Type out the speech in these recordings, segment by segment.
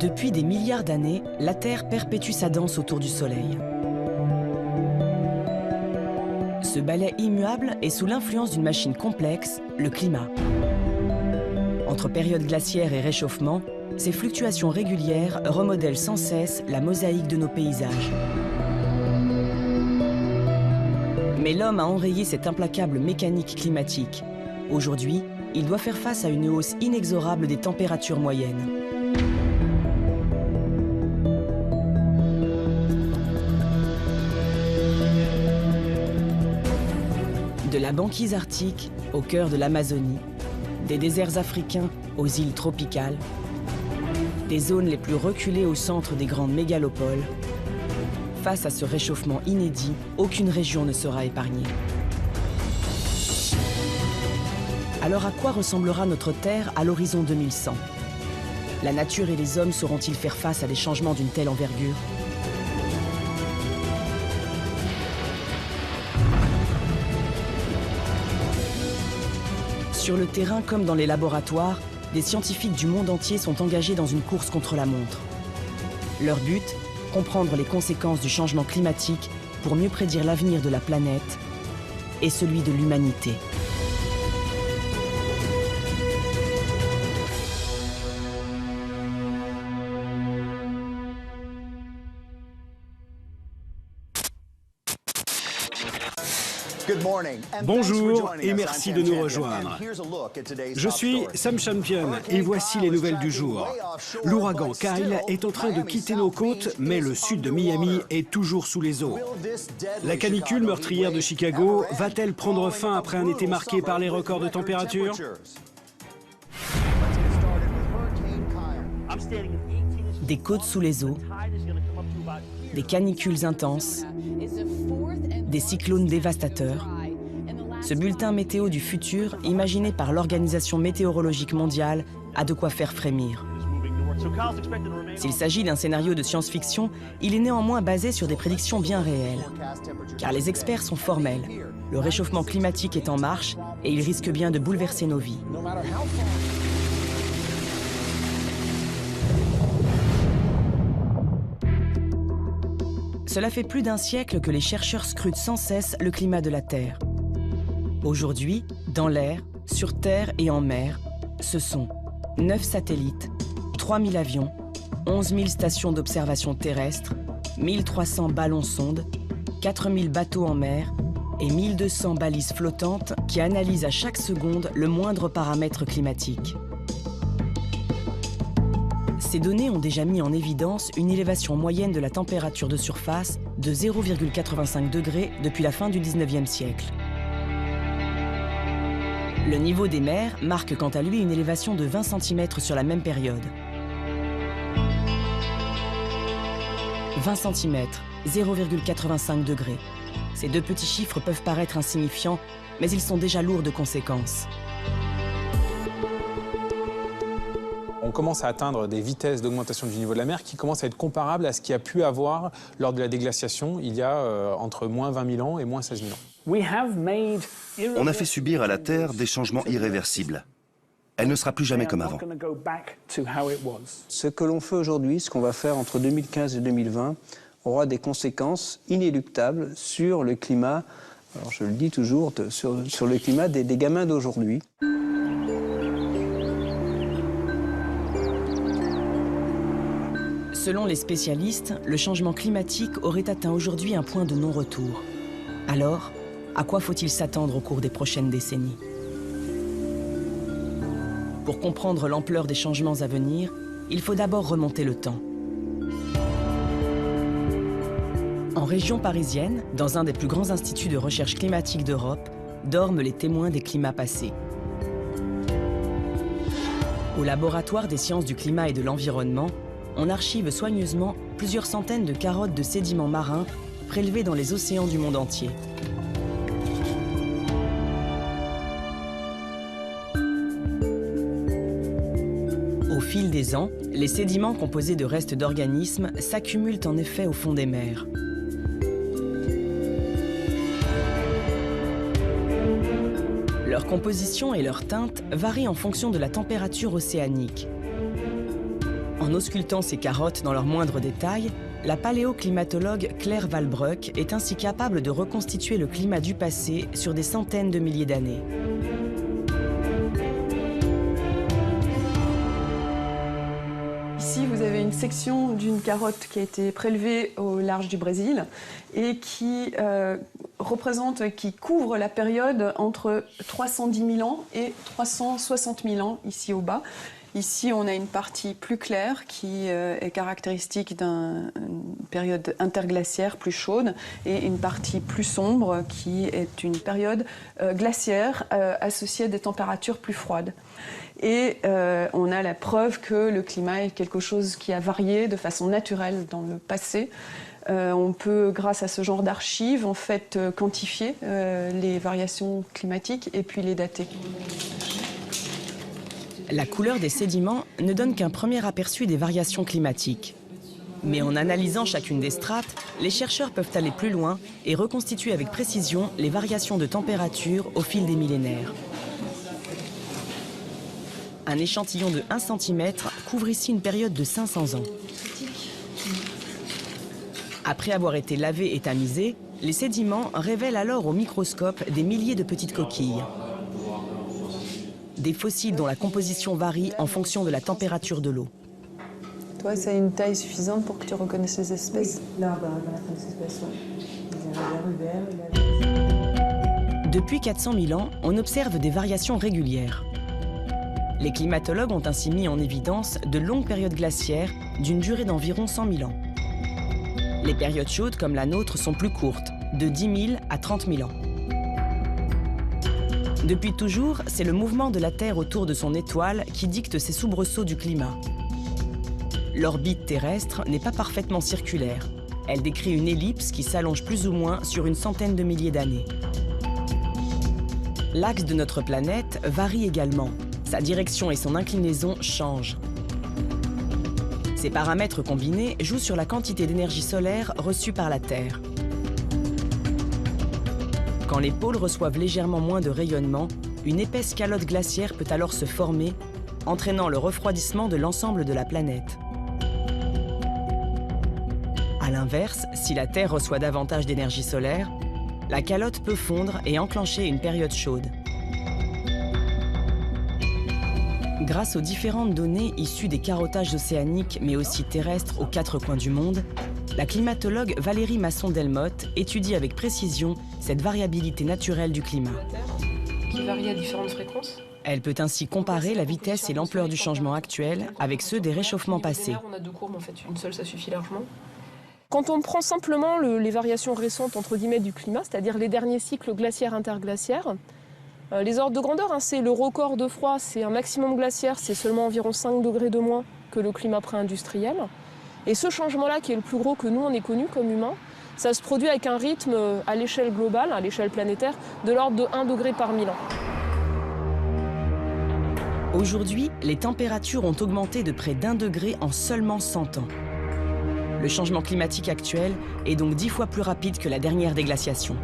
Depuis des milliards d'années, la Terre perpétue sa danse autour du Soleil. Ce ballet immuable est sous l'influence d'une machine complexe, le climat. Entre période glaciaire et réchauffement, ces fluctuations régulières remodèlent sans cesse la mosaïque de nos paysages. Mais l'homme a enrayé cette implacable mécanique climatique. Aujourd'hui, il doit faire face à une hausse inexorable des températures moyennes. De la banquise arctique au cœur de l'Amazonie, des déserts africains aux îles tropicales, des zones les plus reculées au centre des grandes mégalopoles, face à ce réchauffement inédit, aucune région ne sera épargnée. Alors à quoi ressemblera notre Terre à l'horizon 2100? La nature et les hommes sauront-ils faire face à des changements d'une telle envergure? Sur le terrain comme dans les laboratoires, des scientifiques du monde entier sont engagés dans une course contre la montre. Leur but, comprendre les conséquences du changement climatique pour mieux prédire l'avenir de la planète et celui de l'humanité. Bonjour et merci de nous rejoindre. Je suis Sam Champion et voici les nouvelles du jour. L'ouragan Kyle est en train de quitter nos côtes, mais le sud de Miami est toujours sous les eaux. La canicule meurtrière de Chicago va-t-elle prendre fin après un été marqué par les records de température? Des côtes sous les eaux, des canicules intenses, des cyclones dévastateurs. Ce bulletin météo du futur, imaginé par l'Organisation météorologique mondiale, a de quoi faire frémir. S'il s'agit d'un scénario de science-fiction, il est néanmoins basé sur des prédictions bien réelles. Car les experts sont formels. Le réchauffement climatique est en marche et il risque bien de bouleverser nos vies. Cela fait plus d'un siècle que les chercheurs scrutent sans cesse le climat de la Terre. Aujourd'hui, dans l'air, sur Terre et en mer, ce sont 9 satellites, 3000 avions, 11 000 stations d'observation terrestre, 1300 ballons-sondes, 4000 bateaux en mer et 1200 balises flottantes qui analysent à chaque seconde le moindre paramètre climatique. Ces données ont déjà mis en évidence une élévation moyenne de la température de surface de 0,85 degrés depuis la fin du 19e siècle. Le niveau des mers marque quant à lui une élévation de 20 cm sur la même période. 20 cm, 0,85 degrés. Ces deux petits chiffres peuvent paraître insignifiants, mais ils sont déjà lourds de conséquences. On commence à atteindre des vitesses d'augmentation du niveau de la mer qui commencent à être comparables à ce qu'il y a pu avoir lors de la déglaciation il y a entre moins 20 000 ans et moins 16 000 ans. On a fait subir à la Terre des changements irréversibles. Elle ne sera plus jamais comme avant. Ce que l'on fait aujourd'hui, ce qu'on va faire entre 2015 et 2020, aura des conséquences inéluctables sur le climat, alors je le dis toujours, sur le climat des gamins d'aujourd'hui. Selon les spécialistes, le changement climatique aurait atteint aujourd'hui un point de non-retour. Alors, à quoi faut-il s'attendre au cours des prochaines décennies? Pour comprendre l'ampleur des changements à venir, il faut d'abord remonter le temps. En région parisienne, dans un des plus grands instituts de recherche climatique d'Europe, dorment les témoins des climats passés. Au laboratoire des sciences du climat et de l'environnement, on archive soigneusement plusieurs centaines de carottes de sédiments marins prélevés dans les océans du monde entier. Au fil des ans, les sédiments composés de restes d'organismes s'accumulent en effet au fond des mers. Leur composition et leur teinte varient en fonction de la température océanique. En auscultant ces carottes dans leurs moindres détails, la paléoclimatologue Claire Valbruck est ainsi capable de reconstituer le climat du passé sur des centaines de milliers d'années. Ici, vous avez une section d'une carotte qui a été prélevée au large du Brésil et qui couvre la période entre 310 000 ans et 360 000 ans, ici au bas. Ici, on a une partie plus claire qui est caractéristique d'une période interglaciaire plus chaude et une partie plus sombre qui est une période glaciaire associée à des températures plus froides. Et on a la preuve que le climat est quelque chose qui a varié de façon naturelle dans le passé. On peut, grâce à ce genre d'archives, en fait, quantifier les variations climatiques et puis les dater. La couleur des sédiments ne donne qu'un premier aperçu des variations climatiques. Mais en analysant chacune des strates, les chercheurs peuvent aller plus loin et reconstituer avec précision les variations de température au fil des millénaires. Un échantillon de 1 cm couvre ici une période de 500 ans. Après avoir été lavés et tamisés, les sédiments révèlent alors au microscope des milliers de petites coquilles. Des fossiles dont la composition varie en fonction de la température de l'eau. Toi, ça a une taille suffisante pour que tu reconnaisses les espèces? Depuis 400 000 ans, on observe des variations régulières. Les climatologues ont ainsi mis en évidence de longues périodes glaciaires d'une durée d'environ 100 000 ans. Les périodes chaudes comme la nôtre sont plus courtes, de 10 000 à 30 000 ans. Depuis toujours, c'est le mouvement de la Terre autour de son étoile qui dicte ces soubresauts du climat. L'orbite terrestre n'est pas parfaitement circulaire. Elle décrit une ellipse qui s'allonge plus ou moins sur une centaine de milliers d'années. L'axe de notre planète varie également. Sa direction et son inclinaison changent. Ces paramètres combinés jouent sur la quantité d'énergie solaire reçue par la Terre. Quand les pôles reçoivent légèrement moins de rayonnement, une épaisse calotte glaciaire peut alors se former, entraînant le refroidissement de l'ensemble de la planète. A l'inverse, si la Terre reçoit davantage d'énergie solaire, la calotte peut fondre et enclencher une période chaude. Grâce aux différentes données issues des carottages océaniques mais aussi terrestres aux 4 coins du monde, la climatologue Valérie Masson-Delmotte étudie avec précision cette variabilité naturelle du climat. Qui varie à différentes fréquences. Elle peut ainsi comparer la vitesse et l'ampleur du changement actuel avec ceux des réchauffements passés. On a 2 courbes, en fait, une seule ça suffit largement. Quand on prend simplement les variations récentes entre guillemets du climat, c'est-à-dire les derniers cycles glaciaires-interglaciaires, les ordres de grandeur, c'est le record de froid, c'est un maximum glaciaire, c'est seulement environ 5 degrés de moins que le climat pré-industriel. Et ce changement-là, qui est le plus gros que nous, on ait connu comme humains, ça se produit avec un rythme à l'échelle globale, à l'échelle planétaire, de l'ordre de 1 degré par 1000 ans. Aujourd'hui, les températures ont augmenté de près d'1 degré en seulement 100 ans. Le changement climatique actuel est donc 10 fois plus rapide que la dernière déglaciation.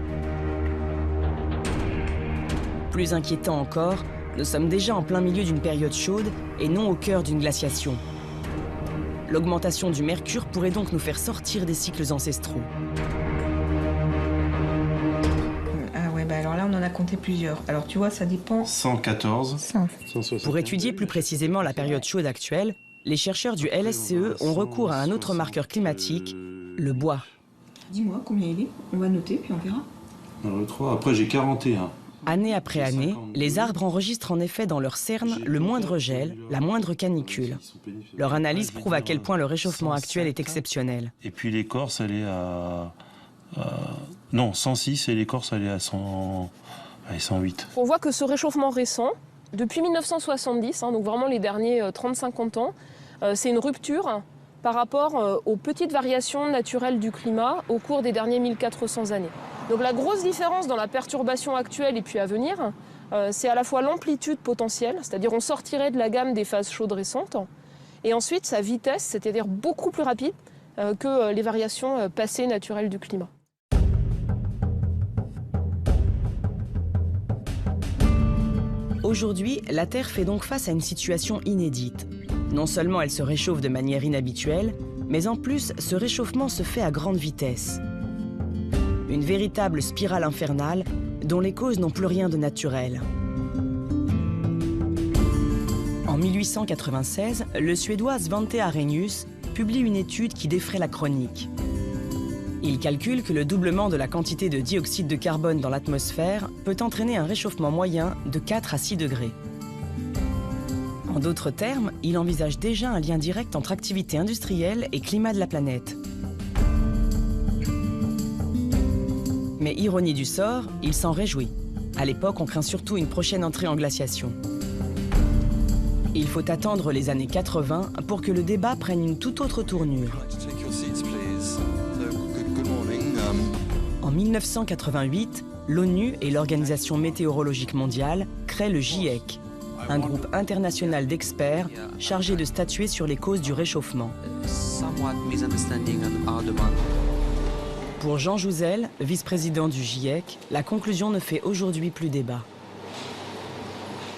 Plus inquiétant encore, nous sommes déjà en plein milieu d'une période chaude et non au cœur d'une glaciation. L'augmentation du mercure pourrait donc nous faire sortir des cycles ancestraux. Ah ouais, alors là, on en a compté plusieurs. Alors tu vois, ça dépend... 114. 160. Pour étudier plus précisément la période chaude actuelle, les chercheurs du LSCE ont recours à un autre marqueur climatique, le bois. Dis-moi combien il est, on va noter, puis on verra. Le 3, après j'ai 41. Année après année, les arbres enregistrent en effet dans leur cerne le moindre gel, la moindre canicule. Leur analyse prouve à quel point le réchauffement actuel est exceptionnel. Et puis l'écorce, elle est à... non, 106 et l'écorce, elle est à 108. On voit que ce réchauffement récent, depuis 1970, donc vraiment les derniers 30-50 ans, c'est une rupture par rapport aux petites variations naturelles du climat au cours des derniers 1400 années. Donc la grosse différence dans la perturbation actuelle et puis à venir, c'est à la fois l'amplitude potentielle, c'est-à-dire on sortirait de la gamme des phases chaudes récentes, et ensuite sa vitesse, c'est-à-dire beaucoup plus rapide que les variations passées naturelles du climat. Aujourd'hui, la Terre fait donc face à une situation inédite. Non seulement elle se réchauffe de manière inhabituelle, mais en plus, ce réchauffement se fait à grande vitesse. Une véritable spirale infernale dont les causes n'ont plus rien de naturel. En 1896, le Suédois Svante Arrhenius publie une étude qui défraie la chronique. Il calcule que le doublement de la quantité de dioxyde de carbone dans l'atmosphère peut entraîner un réchauffement moyen de 4 à 6 degrés. En d'autres termes, il envisage déjà un lien direct entre activité industrielle et climat de la planète. Mais ironie du sort, il s'en réjouit. À l'époque, on craint surtout une prochaine entrée en glaciation. Il faut attendre les années 80 pour que le débat prenne une toute autre tournure. En 1988, l'ONU et l'Organisation météorologique mondiale créent le GIEC, un groupe international d'experts chargé de statuer sur les causes du réchauffement. Pour Jean Jouzel, vice-président du GIEC, la conclusion ne fait aujourd'hui plus débat.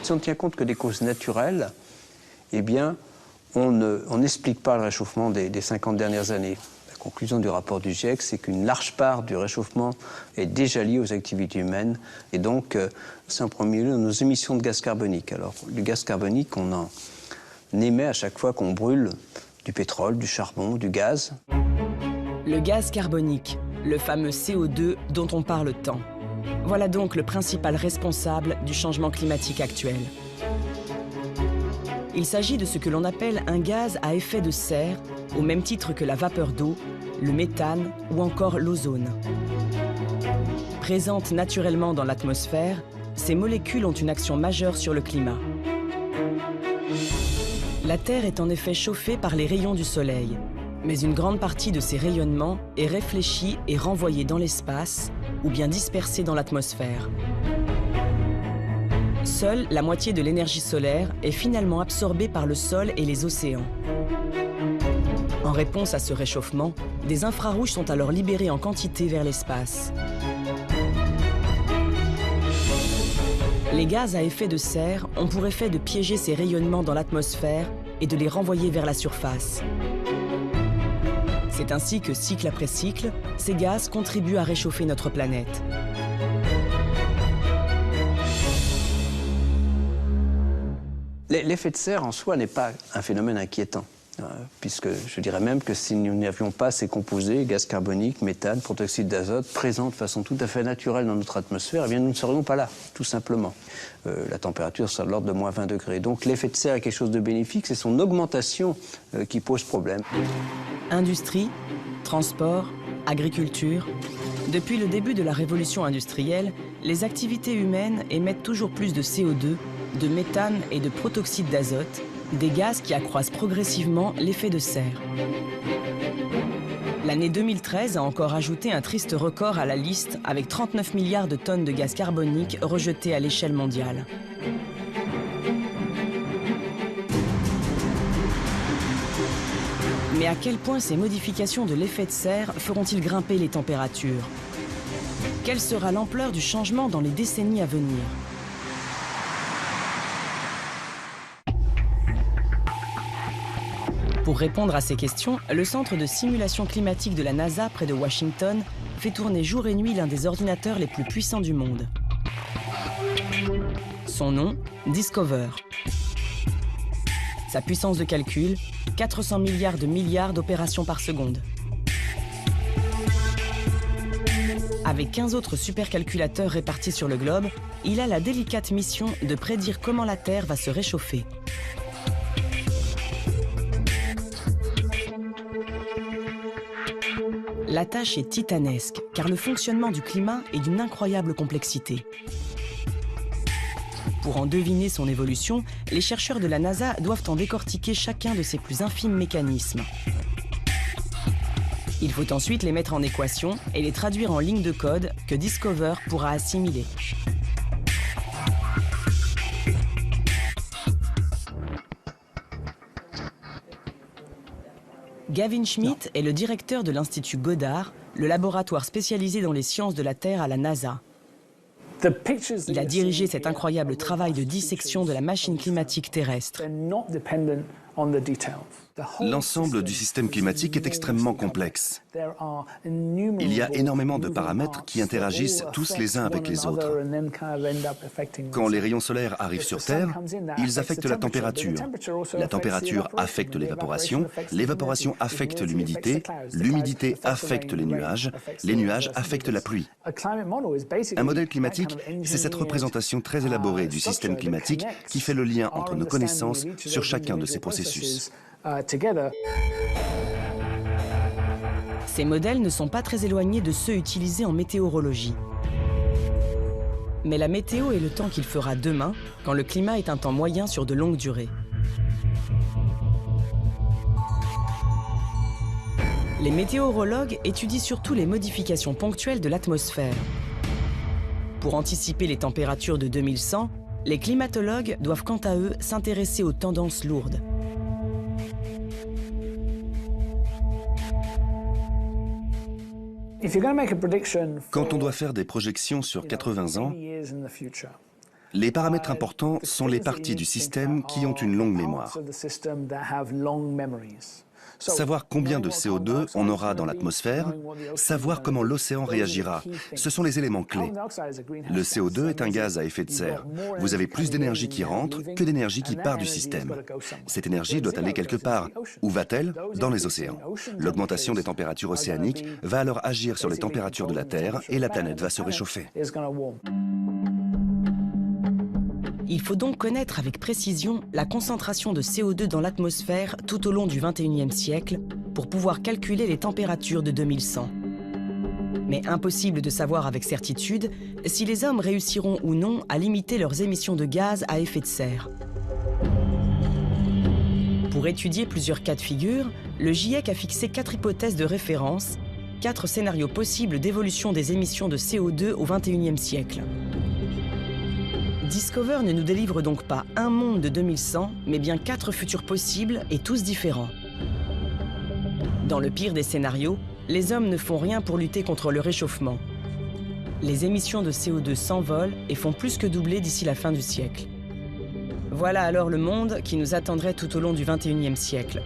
Si on tient compte que des causes naturelles, eh bien, on n'explique pas le réchauffement des 50 dernières années. La conclusion du rapport du GIEC, c'est qu'une large part du réchauffement est déjà liée aux activités humaines. Et donc, c'est en premier lieu nos émissions de gaz carbonique. Alors, le gaz carbonique, on en émet à chaque fois qu'on brûle du pétrole, du charbon, du gaz. Le gaz carbonique, le fameux CO2 dont on parle tant. Voilà donc le principal responsable du changement climatique actuel. Il s'agit de ce que l'on appelle un gaz à effet de serre, au même titre que la vapeur d'eau, le méthane ou encore l'ozone. Présentes naturellement dans l'atmosphère, ces molécules ont une action majeure sur le climat. La Terre est en effet chauffée par les rayons du Soleil, mais une grande partie de ces rayonnements est réfléchie et renvoyée dans l'espace ou bien dispersée dans l'atmosphère. Seule la moitié de l'énergie solaire est finalement absorbée par le sol et les océans. En réponse à ce réchauffement, des infrarouges sont alors libérés en quantité vers l'espace. Les gaz à effet de serre ont pour effet de piéger ces rayonnements dans l'atmosphère et de les renvoyer vers la surface. C'est ainsi que, cycle après cycle, ces gaz contribuent à réchauffer notre planète. L'effet de serre en soi n'est pas un phénomène inquiétant, puisque je dirais même que si nous n'avions pas ces composés, gaz carbonique, méthane, protoxyde d'azote, présents de façon tout à fait naturelle dans notre atmosphère, eh bien nous ne serions pas là, tout simplement. La température sera de l'ordre de moins 20 degrés. Donc l'effet de serre est quelque chose de bénéfique, c'est son augmentation qui pose problème. Industrie, transport, agriculture. Depuis le début de la révolution industrielle, les activités humaines émettent toujours plus de CO2, de méthane et de protoxyde d'azote, des gaz qui accroissent progressivement l'effet de serre. L'année 2013 a encore ajouté un triste record à la liste avec 39 milliards de tonnes de gaz carbonique rejetés à l'échelle mondiale. Mais à quel point ces modifications de l'effet de serre feront-ils grimper les températures? Quelle sera l'ampleur du changement dans les décennies à venir? Pour répondre à ces questions, le centre de simulation climatique de la NASA près de Washington fait tourner jour et nuit l'un des ordinateurs les plus puissants du monde. Son nom, Discover. Sa puissance de calcul, 400 milliards d'opérations par seconde. Avec 15 autres supercalculateurs répartis sur le globe, il a la délicate mission de prédire comment la Terre va se réchauffer. La tâche est titanesque, car le fonctionnement du climat est d'une incroyable complexité. Pour en deviner son évolution, les chercheurs de la NASA doivent en décortiquer chacun de ses plus infimes mécanismes. Il faut ensuite les mettre en équation et les traduire en lignes de code que Discover pourra assimiler. Gavin Schmidt est le directeur de l'Institut Goddard, le laboratoire spécialisé dans les sciences de la Terre à la NASA. Il a dirigé cet incroyable travail de dissection de la machine climatique terrestre. L'ensemble du système climatique est extrêmement complexe. Il y a énormément de paramètres qui interagissent tous les uns avec les autres. Quand les rayons solaires arrivent sur Terre, ils affectent la température. La température affecte l'évaporation affecte l'humidité, l'humidité affecte les nuages affectent la pluie. Un modèle climatique, c'est cette représentation très élaborée du système climatique qui fait le lien entre nos connaissances sur chacun de ces processus. Ces modèles ne sont pas très éloignés de ceux utilisés en météorologie. Mais la météo est le temps qu'il fera demain, quand le climat est un temps moyen sur de longues durées. Les météorologues étudient surtout les modifications ponctuelles de l'atmosphère. Pour anticiper les températures de 2100, les climatologues doivent quant à eux s'intéresser aux tendances lourdes. Quand on doit faire des projections sur 80 ans, les paramètres importants sont les parties du système qui ont une longue mémoire. Savoir combien de CO2 on aura dans l'atmosphère, savoir comment l'océan réagira, ce sont les éléments clés. Le CO2 est un gaz à effet de serre. Vous avez plus d'énergie qui rentre que d'énergie qui part du système. Cette énergie doit aller quelque part. Où va-t-elle? Dans les océans. L'augmentation des températures océaniques va alors agir sur les températures de la Terre et la planète va se réchauffer. Il faut donc connaître avec précision la concentration de CO2 dans l'atmosphère tout au long du XXIe siècle pour pouvoir calculer les températures de 2100. Mais impossible de savoir avec certitude si les hommes réussiront ou non à limiter leurs émissions de gaz à effet de serre. Pour étudier plusieurs cas de figure, le GIEC a fixé 4 hypothèses de référence, 4 scénarios possibles d'évolution des émissions de CO2 au XXIe siècle. Discover ne nous délivre donc pas un monde de 2100, mais bien 4 futurs possibles et tous différents. Dans le pire des scénarios, les hommes ne font rien pour lutter contre le réchauffement. Les émissions de CO2 s'envolent et font plus que doubler d'ici la fin du siècle. Voilà alors le monde qui nous attendrait tout au long du XXIe siècle.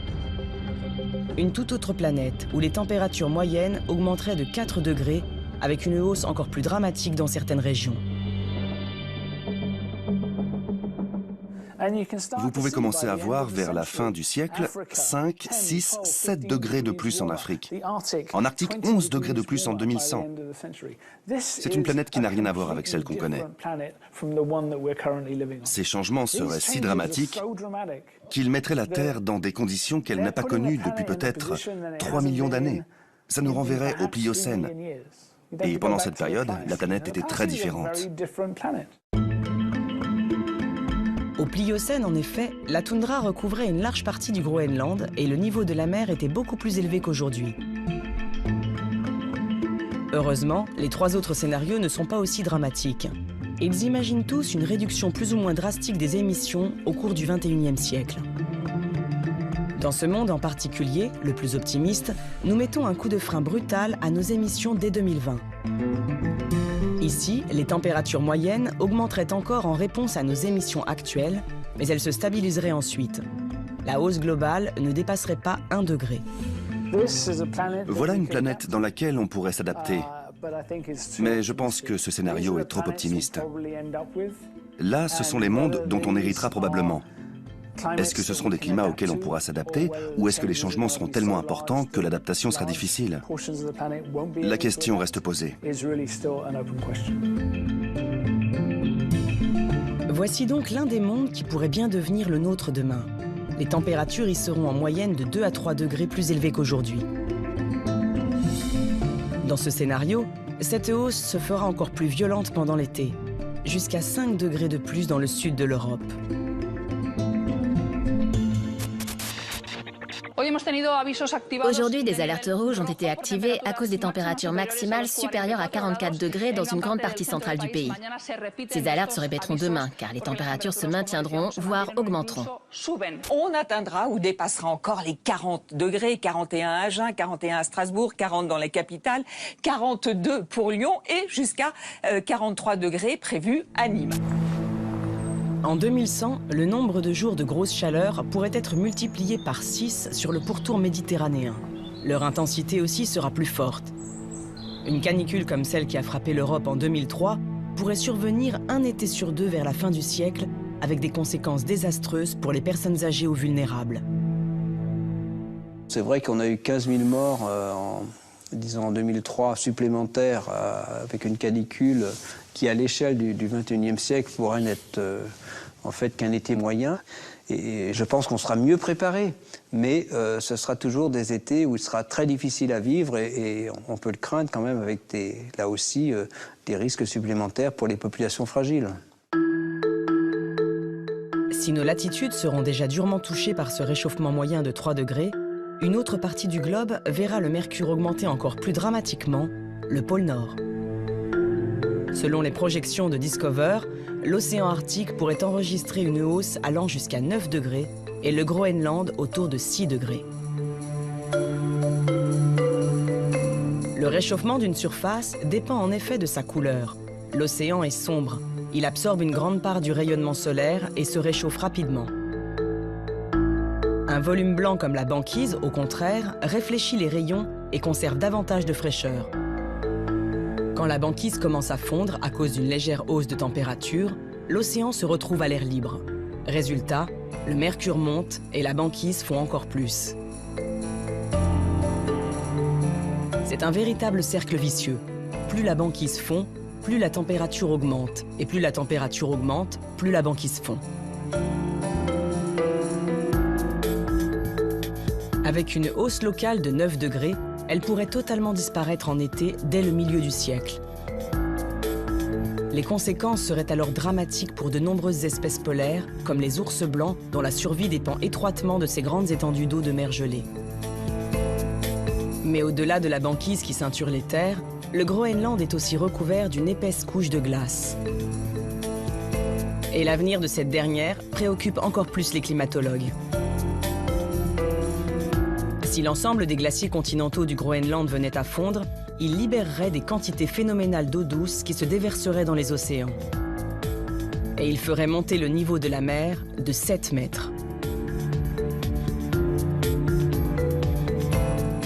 Une toute autre planète où les températures moyennes augmenteraient de 4 degrés, avec une hausse encore plus dramatique dans certaines régions. Vous pouvez commencer à voir vers la fin du siècle 5, 6, 7 degrés de plus en Afrique. En Arctique, 11 degrés de plus en 2100. C'est une planète qui n'a rien à voir avec celle qu'on connaît. Ces changements seraient si dramatiques qu'ils mettraient la Terre dans des conditions qu'elle n'a pas connues depuis peut-être 3 millions d'années. Ça nous renverrait au Pliocène. Et pendant cette période, la planète était très différente. Au Pliocène, en effet, la toundra recouvrait une large partie du Groenland et le niveau de la mer était beaucoup plus élevé qu'aujourd'hui. Heureusement, les 3 autres scénarios ne sont pas aussi dramatiques. Ils imaginent tous une réduction plus ou moins drastique des émissions au cours du XXIe siècle. Dans ce monde en particulier, le plus optimiste, nous mettons un coup de frein brutal à nos émissions dès 2020. Ici, les températures moyennes augmenteraient encore en réponse à nos émissions actuelles, mais elles se stabiliseraient ensuite. La hausse globale ne dépasserait pas 1 degré. Voilà une planète dans laquelle on pourrait s'adapter. Mais je pense que ce scénario est trop optimiste. Là, ce sont les mondes dont on héritera probablement. Est-ce que ce seront des climats auxquels on pourra s'adapter ou est-ce que les changements seront tellement importants que l'adaptation sera difficile? La question reste posée. Voici donc l'un des mondes qui pourrait bien devenir le nôtre demain. Les températures y seront en moyenne de 2 à 3 degrés plus élevées qu'aujourd'hui. Dans ce scénario, cette hausse se fera encore plus violente pendant l'été, jusqu'à 5 degrés de plus dans le sud de l'Europe. Aujourd'hui, des alertes rouges ont été activées à cause des températures maximales supérieures à 44 degrés dans une grande partie centrale du pays. Ces alertes se répéteront demain, car les températures se maintiendront, voire augmenteront. On atteindra ou dépassera encore les 40 degrés, 41 à Agen, 41 à Strasbourg, 40 dans les capitales, 42 pour Lyon et jusqu'à 43 degrés prévus à Nîmes. En 2100, le nombre de jours de grosse chaleur pourrait être multiplié par 6 sur le pourtour méditerranéen. Leur intensité aussi sera plus forte. Une canicule comme celle qui a frappé l'Europe en 2003 pourrait survenir un été sur 2 vers la fin du siècle, avec des conséquences désastreuses pour les personnes âgées ou vulnérables. C'est vrai qu'on a eu 15 000 morts en 2003 supplémentaires avec une canicule qui, à l'échelle du XXIe siècle, pourrait n'être en fait qu'un été moyen. Et je pense qu'on sera mieux préparé, mais ce sera toujours des étés où il sera très difficile à vivre et on peut le craindre quand même avec là aussi des risques supplémentaires pour les populations fragiles. Si nos latitudes seront déjà durement touchées par ce réchauffement moyen de 3 degrés, une autre partie du globe verra le mercure augmenter encore plus dramatiquement, le pôle Nord. Selon les projections de Discover, l'océan Arctique pourrait enregistrer une hausse allant jusqu'à 9 degrés et le Groenland autour de 6 degrés. Le réchauffement d'une surface dépend en effet de sa couleur. L'océan est sombre, il absorbe une grande part du rayonnement solaire et se réchauffe rapidement. Un volume blanc comme la banquise, au contraire, réfléchit les rayons et conserve davantage de fraîcheur. Quand la banquise commence à fondre à cause d'une légère hausse de température, l'océan se retrouve à l'air libre. Résultat, le mercure monte et la banquise fond encore plus. C'est un véritable cercle vicieux. Plus la banquise fond, plus la température augmente. Et plus la température augmente, plus la banquise fond. Avec une hausse locale de 9 degrés, elle pourrait totalement disparaître en été dès le milieu du siècle. Les conséquences seraient alors dramatiques pour de nombreuses espèces polaires, comme les ours blancs, dont la survie dépend étroitement de ces grandes étendues d'eau de mer gelée. Mais au-delà de la banquise qui ceinture les terres, le Groenland est aussi recouvert d'une épaisse couche de glace. Et l'avenir de cette dernière préoccupe encore plus les climatologues. Si l'ensemble des glaciers continentaux du Groenland venait à fondre, il libérerait des quantités phénoménales d'eau douce qui se déverseraient dans les océans. Et il ferait monter le niveau de la mer de 7 mètres.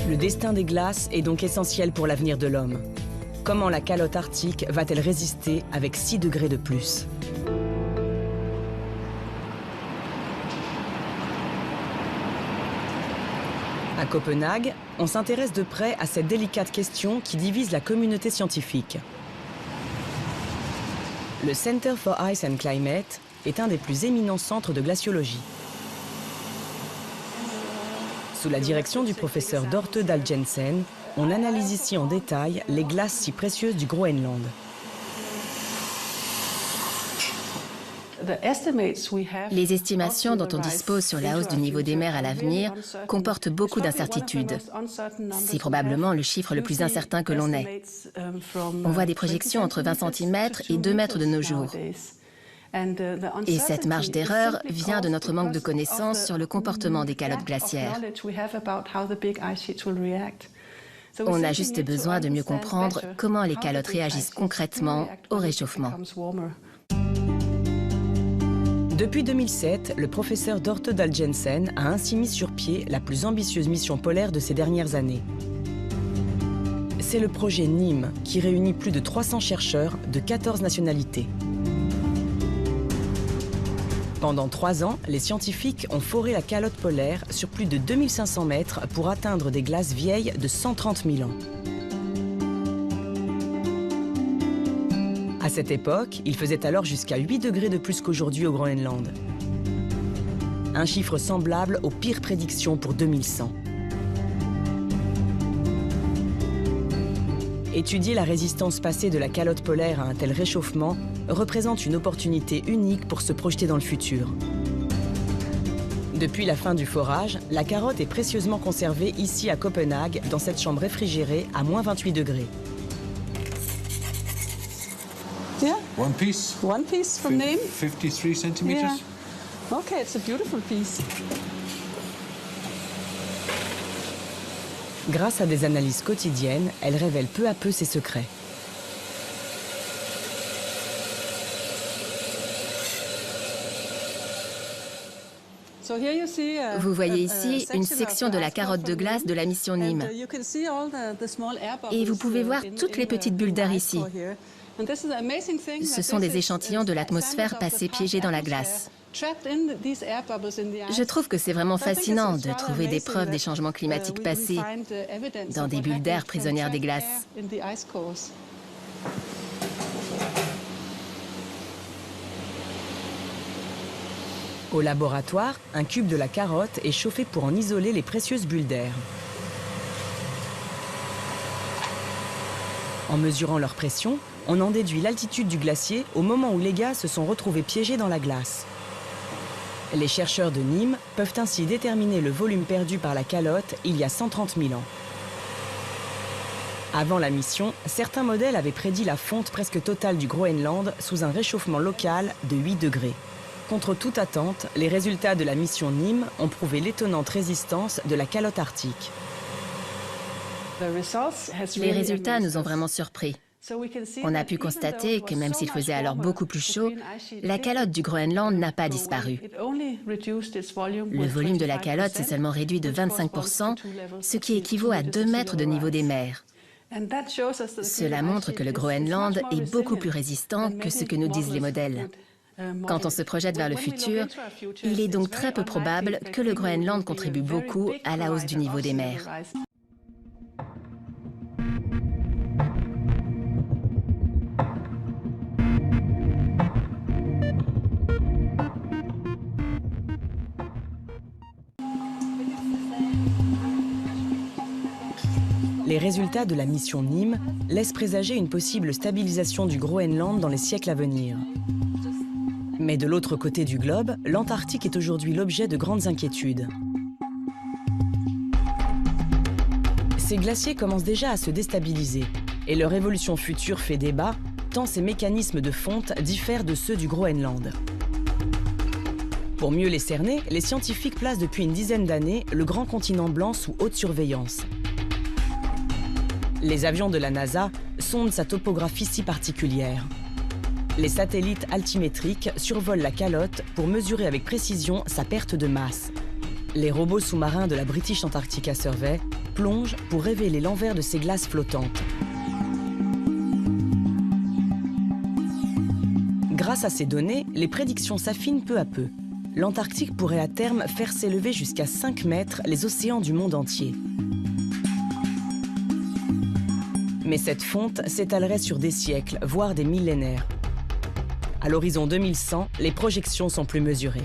Le destin des glaces est donc essentiel pour l'avenir de l'homme. Comment la calotte arctique va-t-elle résister avec 6 degrés de plus ? À Copenhague, on s'intéresse de près à cette délicate question qui divise la communauté scientifique. Le Center for Ice and Climate est un des plus éminents centres de glaciologie. Sous la direction du professeur Dorte Dahl Jensen, on analyse ici en détail les glaces si précieuses du Groenland. Les estimations dont on dispose sur la hausse du niveau des mers à l'avenir comportent beaucoup d'incertitudes. C'est probablement le chiffre le plus incertain que l'on ait. On voit des projections entre 20 cm et 2 mètres de nos jours. Et cette marge d'erreur vient de notre manque de connaissances sur le comportement des calottes glaciaires. On a juste besoin de mieux comprendre comment les calottes réagissent concrètement au réchauffement. Depuis 2007, le professeur Dorte Dahl Jensen a ainsi mis sur pied la plus ambitieuse mission polaire de ces dernières années. C'est le projet NIM, qui réunit plus de 300 chercheurs de 14 nationalités. Pendant 3 ans, les scientifiques ont foré la calotte polaire sur plus de 2500 mètres pour atteindre des glaces vieilles de 130 000 ans. À cette époque, il faisait alors jusqu'à 8 degrés de plus qu'aujourd'hui au Groenland. Un chiffre semblable aux pires prédictions pour 2100. Étudier la résistance passée de la calotte polaire à un tel réchauffement représente une opportunité unique pour se projeter dans le futur. Depuis la fin du forage, la carotte est précieusement conservée ici à Copenhague, dans cette chambre réfrigérée à moins 28 degrés. Yeah. One piece. One piece from name. 53 centimeters. Yeah. Okay, it's a beautiful piece. Grâce à des analyses quotidiennes, elle révèle peu à peu ses secrets. Vous voyez ici une section de la carotte de glace de la mission Nîmes. Et vous pouvez voir toutes les petites bulles d'air ici. Ce sont des échantillons de l'atmosphère passés piégés dans la glace. Je trouve que c'est vraiment fascinant de trouver des preuves des changements climatiques passés dans des bulles d'air prisonnières des glaces. Au laboratoire, un cube de la carotte est chauffé pour en isoler les précieuses bulles d'air. En mesurant leur pression, on en déduit l'altitude du glacier au moment où les gaz se sont retrouvés piégés dans la glace. Les chercheurs de Nîmes peuvent ainsi déterminer le volume perdu par la calotte il y a 130 000 ans. Avant la mission, certains modèles avaient prédit la fonte presque totale du Groenland sous un réchauffement local de 8 degrés. Contre toute attente, les résultats de la mission Nîmes ont prouvé l'étonnante résistance de la calotte arctique. Les résultats nous ont vraiment surpris. On a pu constater que même s'il faisait alors beaucoup plus chaud, la calotte du Groenland n'a pas disparu. Le volume de la calotte s'est seulement réduit de 25%, ce qui équivaut à 2 mètres de niveau des mers. Cela montre que le Groenland est beaucoup plus résistant que ce que nous disent les modèles. Quand on se projette vers le futur, il est donc très peu probable que le Groenland contribue beaucoup à la hausse du niveau des mers. Les résultats de la mission Nîmes laissent présager une possible stabilisation du Groenland dans les siècles à venir. Mais de l'autre côté du globe, l'Antarctique est aujourd'hui l'objet de grandes inquiétudes. Ces glaciers commencent déjà à se déstabiliser et leur évolution future fait débat, tant ces mécanismes de fonte diffèrent de ceux du Groenland. Pour mieux les cerner, les scientifiques placent depuis une dizaine d'années le grand continent blanc sous haute surveillance. Les avions de la NASA sondent sa topographie si particulière. Les satellites altimétriques survolent la calotte pour mesurer avec précision sa perte de masse. Les robots sous-marins de la British Antarctica Survey plongent pour révéler l'envers de ces glaces flottantes. Grâce à ces données, les prédictions s'affinent peu à peu. L'Antarctique pourrait à terme faire s'élever jusqu'à 5 mètres les océans du monde entier. Mais cette fonte s'étalerait sur des siècles, voire des millénaires. À l'horizon 2100, les projections sont plus mesurées.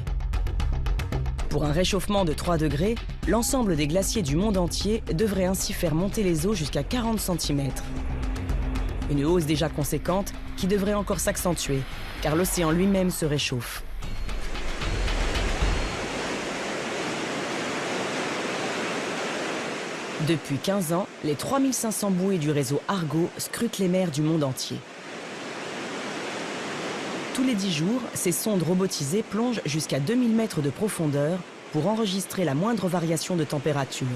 Pour un réchauffement de 3 degrés, l'ensemble des glaciers du monde entier devrait ainsi faire monter les eaux jusqu'à 40 cm. Une hausse déjà conséquente qui devrait encore s'accentuer, car l'océan lui-même se réchauffe. Depuis 15 ans, les 3500 bouées du réseau Argo scrutent les mers du monde entier. Tous les 10 jours, ces sondes robotisées plongent jusqu'à 2000 mètres de profondeur pour enregistrer la moindre variation de température.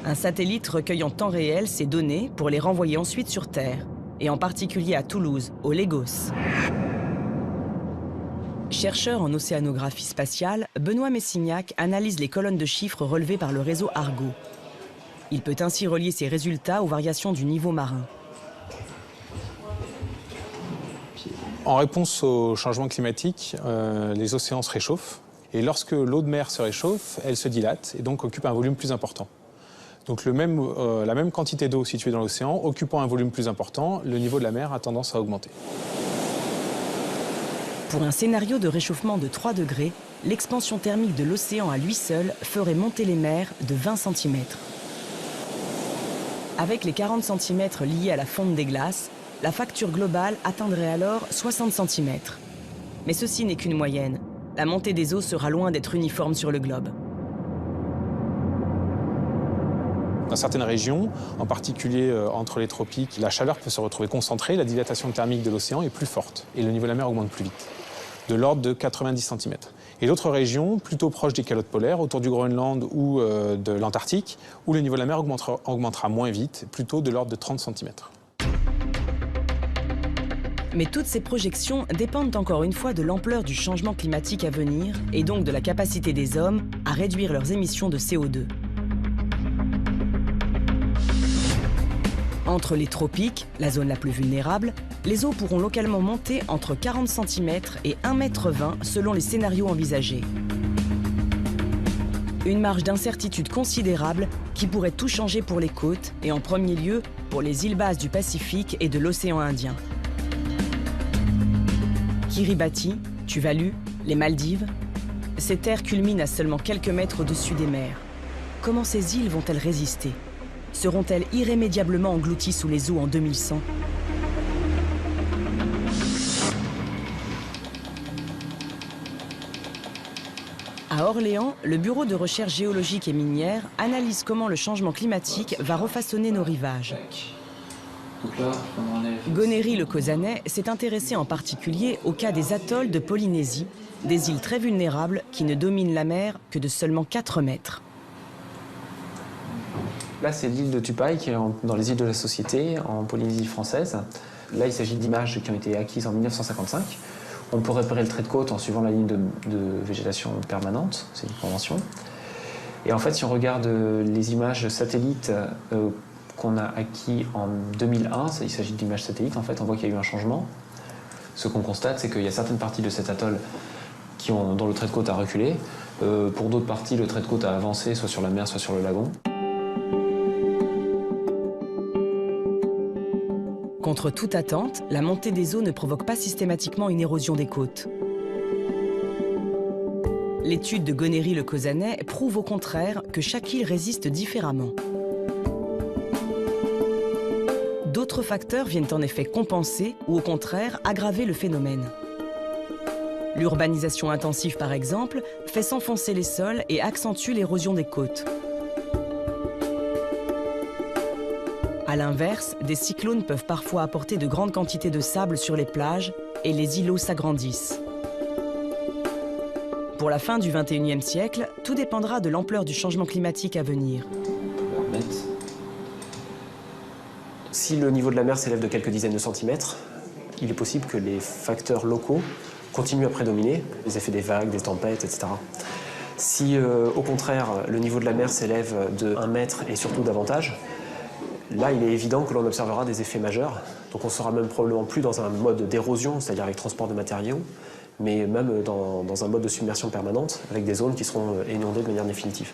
Un satellite recueille en temps réel ces données pour les renvoyer ensuite sur Terre, et en particulier à Toulouse, au Lagos. Chercheur en océanographie spatiale, Benoît Messignac analyse les colonnes de chiffres relevées par le réseau Argo. Il peut ainsi relier ces résultats aux variations du niveau marin. En réponse au changement climatique, les océans se réchauffent. Et lorsque l'eau de mer se réchauffe, elle se dilate et donc occupe un volume plus important. Donc la même quantité d'eau située dans l'océan, occupant un volume plus important, le niveau de la mer a tendance à augmenter. Pour un scénario de réchauffement de 3 degrés, l'expansion thermique de l'océan à lui seul ferait monter les mers de 20 cm. Avec les 40 cm liés à la fonte des glaces, la facture globale atteindrait alors 60 cm. Mais ceci n'est qu'une moyenne. La montée des eaux sera loin d'être uniforme sur le globe. Dans certaines régions, en particulier entre les tropiques, la chaleur peut se retrouver concentrée, la dilatation thermique de l'océan est plus forte et le niveau de la mer augmente plus vite, de l'ordre de 90 cm. Et d'autres régions, plutôt proches des calottes polaires, autour du Groenland ou de l'Antarctique, où le niveau de la mer augmentera moins vite, plutôt de l'ordre de 30 cm. Mais toutes ces projections dépendent encore une fois de l'ampleur du changement climatique à venir et donc de la capacité des hommes à réduire leurs émissions de CO2. Entre les tropiques, la zone la plus vulnérable, les eaux pourront localement monter entre 40 cm et 1,20 m selon les scénarios envisagés. Une marge d'incertitude considérable qui pourrait tout changer pour les côtes et en premier lieu pour les îles basses du Pacifique et de l'océan Indien. Kiribati, Tuvalu, les Maldives, ces terres culminent à seulement quelques mètres au-dessus des mers. Comment ces îles vont-elles résister? Seront-elles irrémédiablement englouties sous les eaux en 2100? À Orléans, le Bureau de recherche géologique et minière analyse comment le changement climatique va refaçonner nos rivages. Gonéry Le Cauzanet s'est intéressé en particulier au cas des atolls de Polynésie, des îles très vulnérables qui ne dominent la mer que de seulement 4 mètres. Là, c'est l'île de Tupaï, qui est dans les îles de la Société, en Polynésie française. Là, il s'agit d'images qui ont été acquises en 1955. On peut repérer le trait de côte en suivant la ligne de végétation permanente, c'est une convention. Et en fait, si on regarde les images satellites qu'on a acquis en 2001, il s'agit d'images satellites, en fait, on voit qu'il y a eu un changement. Ce qu'on constate, c'est qu'il y a certaines parties de cet atoll dont le trait de côte a reculé. Pour d'autres parties, le trait de côte a avancé, soit sur la mer, soit sur le lagon. Contre toute attente, la montée des eaux ne provoque pas systématiquement une érosion des côtes. L'étude de Gonéry Le Cauzanet prouve au contraire que chaque île résiste différemment. D'autres facteurs viennent en effet compenser ou au contraire aggraver le phénomène. L'urbanisation intensive, par exemple, fait s'enfoncer les sols et accentue l'érosion des côtes. A l'inverse, des cyclones peuvent parfois apporter de grandes quantités de sable sur les plages et les îlots s'agrandissent. Pour la fin du XXIe siècle, tout dépendra de l'ampleur du changement climatique à venir. Si le niveau de la mer s'élève de quelques dizaines de centimètres, il est possible que les facteurs locaux continuent à prédominer, les effets des vagues, des tempêtes, etc. Si, au contraire, le niveau de la mer s'élève de 1 mètre et surtout davantage, là, il est évident que l'on observera des effets majeurs. Donc on sera même probablement plus dans un mode d'érosion, c'est-à-dire avec transport de matériaux, mais même dans un mode de submersion permanente, avec des zones qui seront inondées de manière définitive.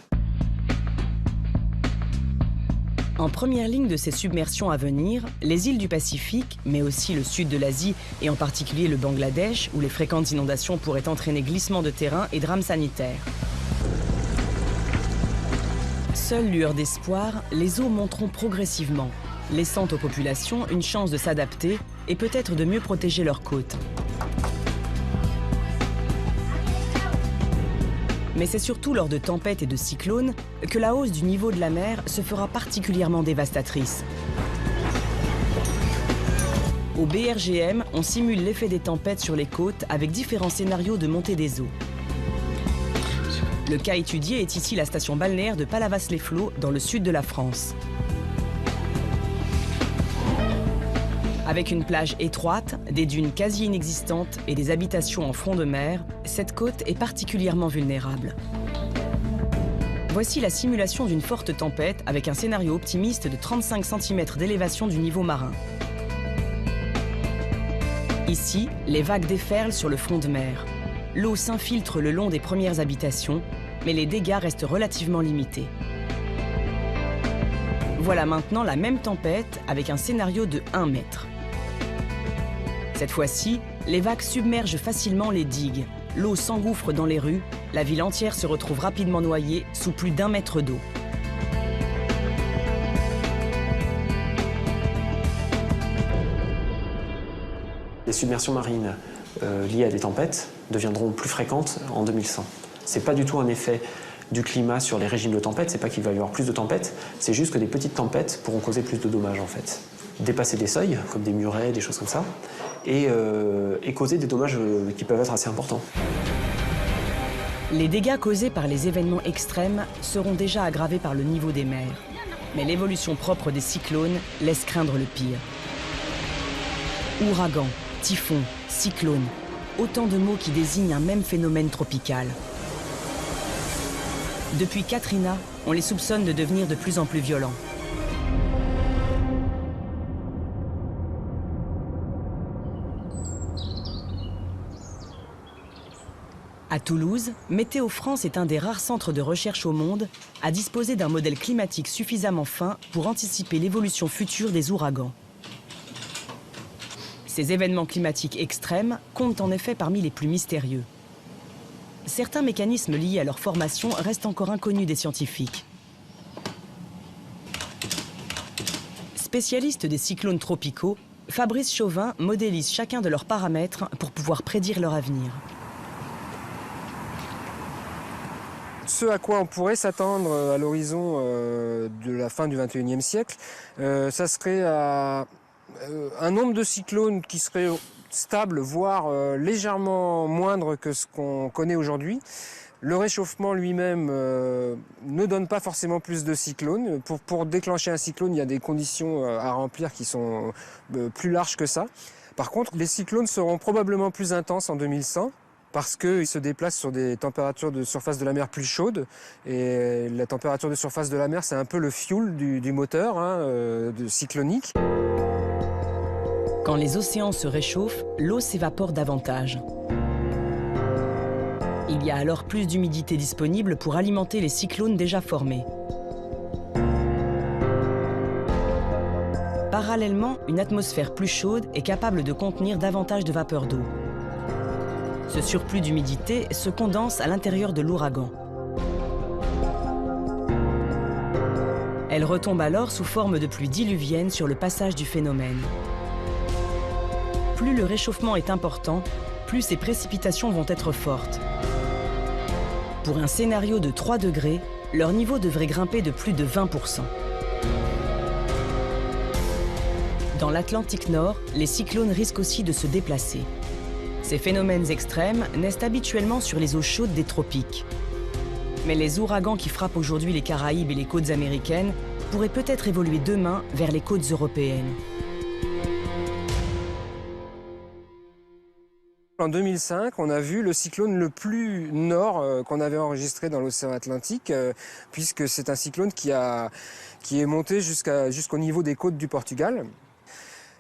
En première ligne de ces submersions à venir, les îles du Pacifique, mais aussi le sud de l'Asie et en particulier le Bangladesh, où les fréquentes inondations pourraient entraîner glissements de terrain et drames sanitaires. Seule lueur d'espoir, les eaux monteront progressivement, laissant aux populations une chance de s'adapter et peut-être de mieux protéger leurs côtes. Mais c'est surtout lors de tempêtes et de cyclones que la hausse du niveau de la mer se fera particulièrement dévastatrice. Au BRGM, on simule l'effet des tempêtes sur les côtes avec différents scénarios de montée des eaux. Le cas étudié est ici la station balnéaire de Palavas-les-Flots, dans le sud de la France. Avec une plage étroite, des dunes quasi inexistantes et des habitations en front de mer, cette côte est particulièrement vulnérable. Voici la simulation d'une forte tempête avec un scénario optimiste de 35 cm d'élévation du niveau marin. Ici, les vagues déferlent sur le front de mer. L'eau s'infiltre le long des premières habitations, mais les dégâts restent relativement limités. Voilà maintenant la même tempête avec un scénario de 1 mètre. Cette fois-ci, les vagues submergent facilement les digues. L'eau s'engouffre dans les rues, la ville entière se retrouve rapidement noyée sous plus d'1 mètre d'eau. Les submersions marines liées à des tempêtes deviendront plus fréquentes en 2100. C'est pas du tout un effet du climat sur les régimes de tempêtes, c'est pas qu'il va y avoir plus de tempêtes, c'est juste que des petites tempêtes pourront causer plus de dommages en fait. Dépasser des seuils, comme des murets, des choses comme ça, et causer des dommages qui peuvent être assez importants. Les dégâts causés par les événements extrêmes seront déjà aggravés par le niveau des mers. Mais l'évolution propre des cyclones laisse craindre le pire. Ouragans, typhon, cyclone, autant de mots qui désignent un même phénomène tropical. Depuis Katrina, on les soupçonne de devenir de plus en plus violents. À Toulouse, Météo France est un des rares centres de recherche au monde à disposer d'un modèle climatique suffisamment fin pour anticiper l'évolution future des ouragans. Ces événements climatiques extrêmes comptent en effet parmi les plus mystérieux. Certains mécanismes liés à leur formation restent encore inconnus des scientifiques. Spécialiste des cyclones tropicaux, Fabrice Chauvin modélise chacun de leurs paramètres pour pouvoir prédire leur avenir. Ce à quoi on pourrait s'attendre à l'horizon de la fin du XXIe siècle, ça serait un nombre de cyclones qui serait stable, voire légèrement moindre que ce qu'on connaît aujourd'hui. Le réchauffement lui-même ne donne pas forcément plus de cyclones. Pour déclencher un cyclone, il y a des conditions à remplir qui sont plus larges que ça. Par contre, les cyclones seront probablement plus intenses en 2100. Parce qu'ils se déplacent sur des températures de surface de la mer plus chaudes. Et la température de surface de la mer, c'est un peu le fuel du moteur cyclonique. Quand les océans se réchauffent, l'eau s'évapore davantage. Il y a alors plus d'humidité disponible pour alimenter les cyclones déjà formés. Parallèlement, une atmosphère plus chaude est capable de contenir davantage de vapeur d'eau. Ce surplus d'humidité se condense à l'intérieur de l'ouragan. Elle retombe alors sous forme de pluie diluvienne sur le passage du phénomène. Plus le réchauffement est important, plus ces précipitations vont être fortes. Pour un scénario de 3 degrés, leur niveau devrait grimper de plus de 20%. Dans l'Atlantique Nord, les cyclones risquent aussi de se déplacer. Ces phénomènes extrêmes naissent habituellement sur les eaux chaudes des tropiques. Mais les ouragans qui frappent aujourd'hui les Caraïbes et les côtes américaines pourraient peut-être évoluer demain vers les côtes européennes. En 2005, on a vu le cyclone le plus nord qu'on avait enregistré dans l'océan Atlantique, puisque c'est un cyclone qui est monté jusqu'au niveau des côtes du Portugal.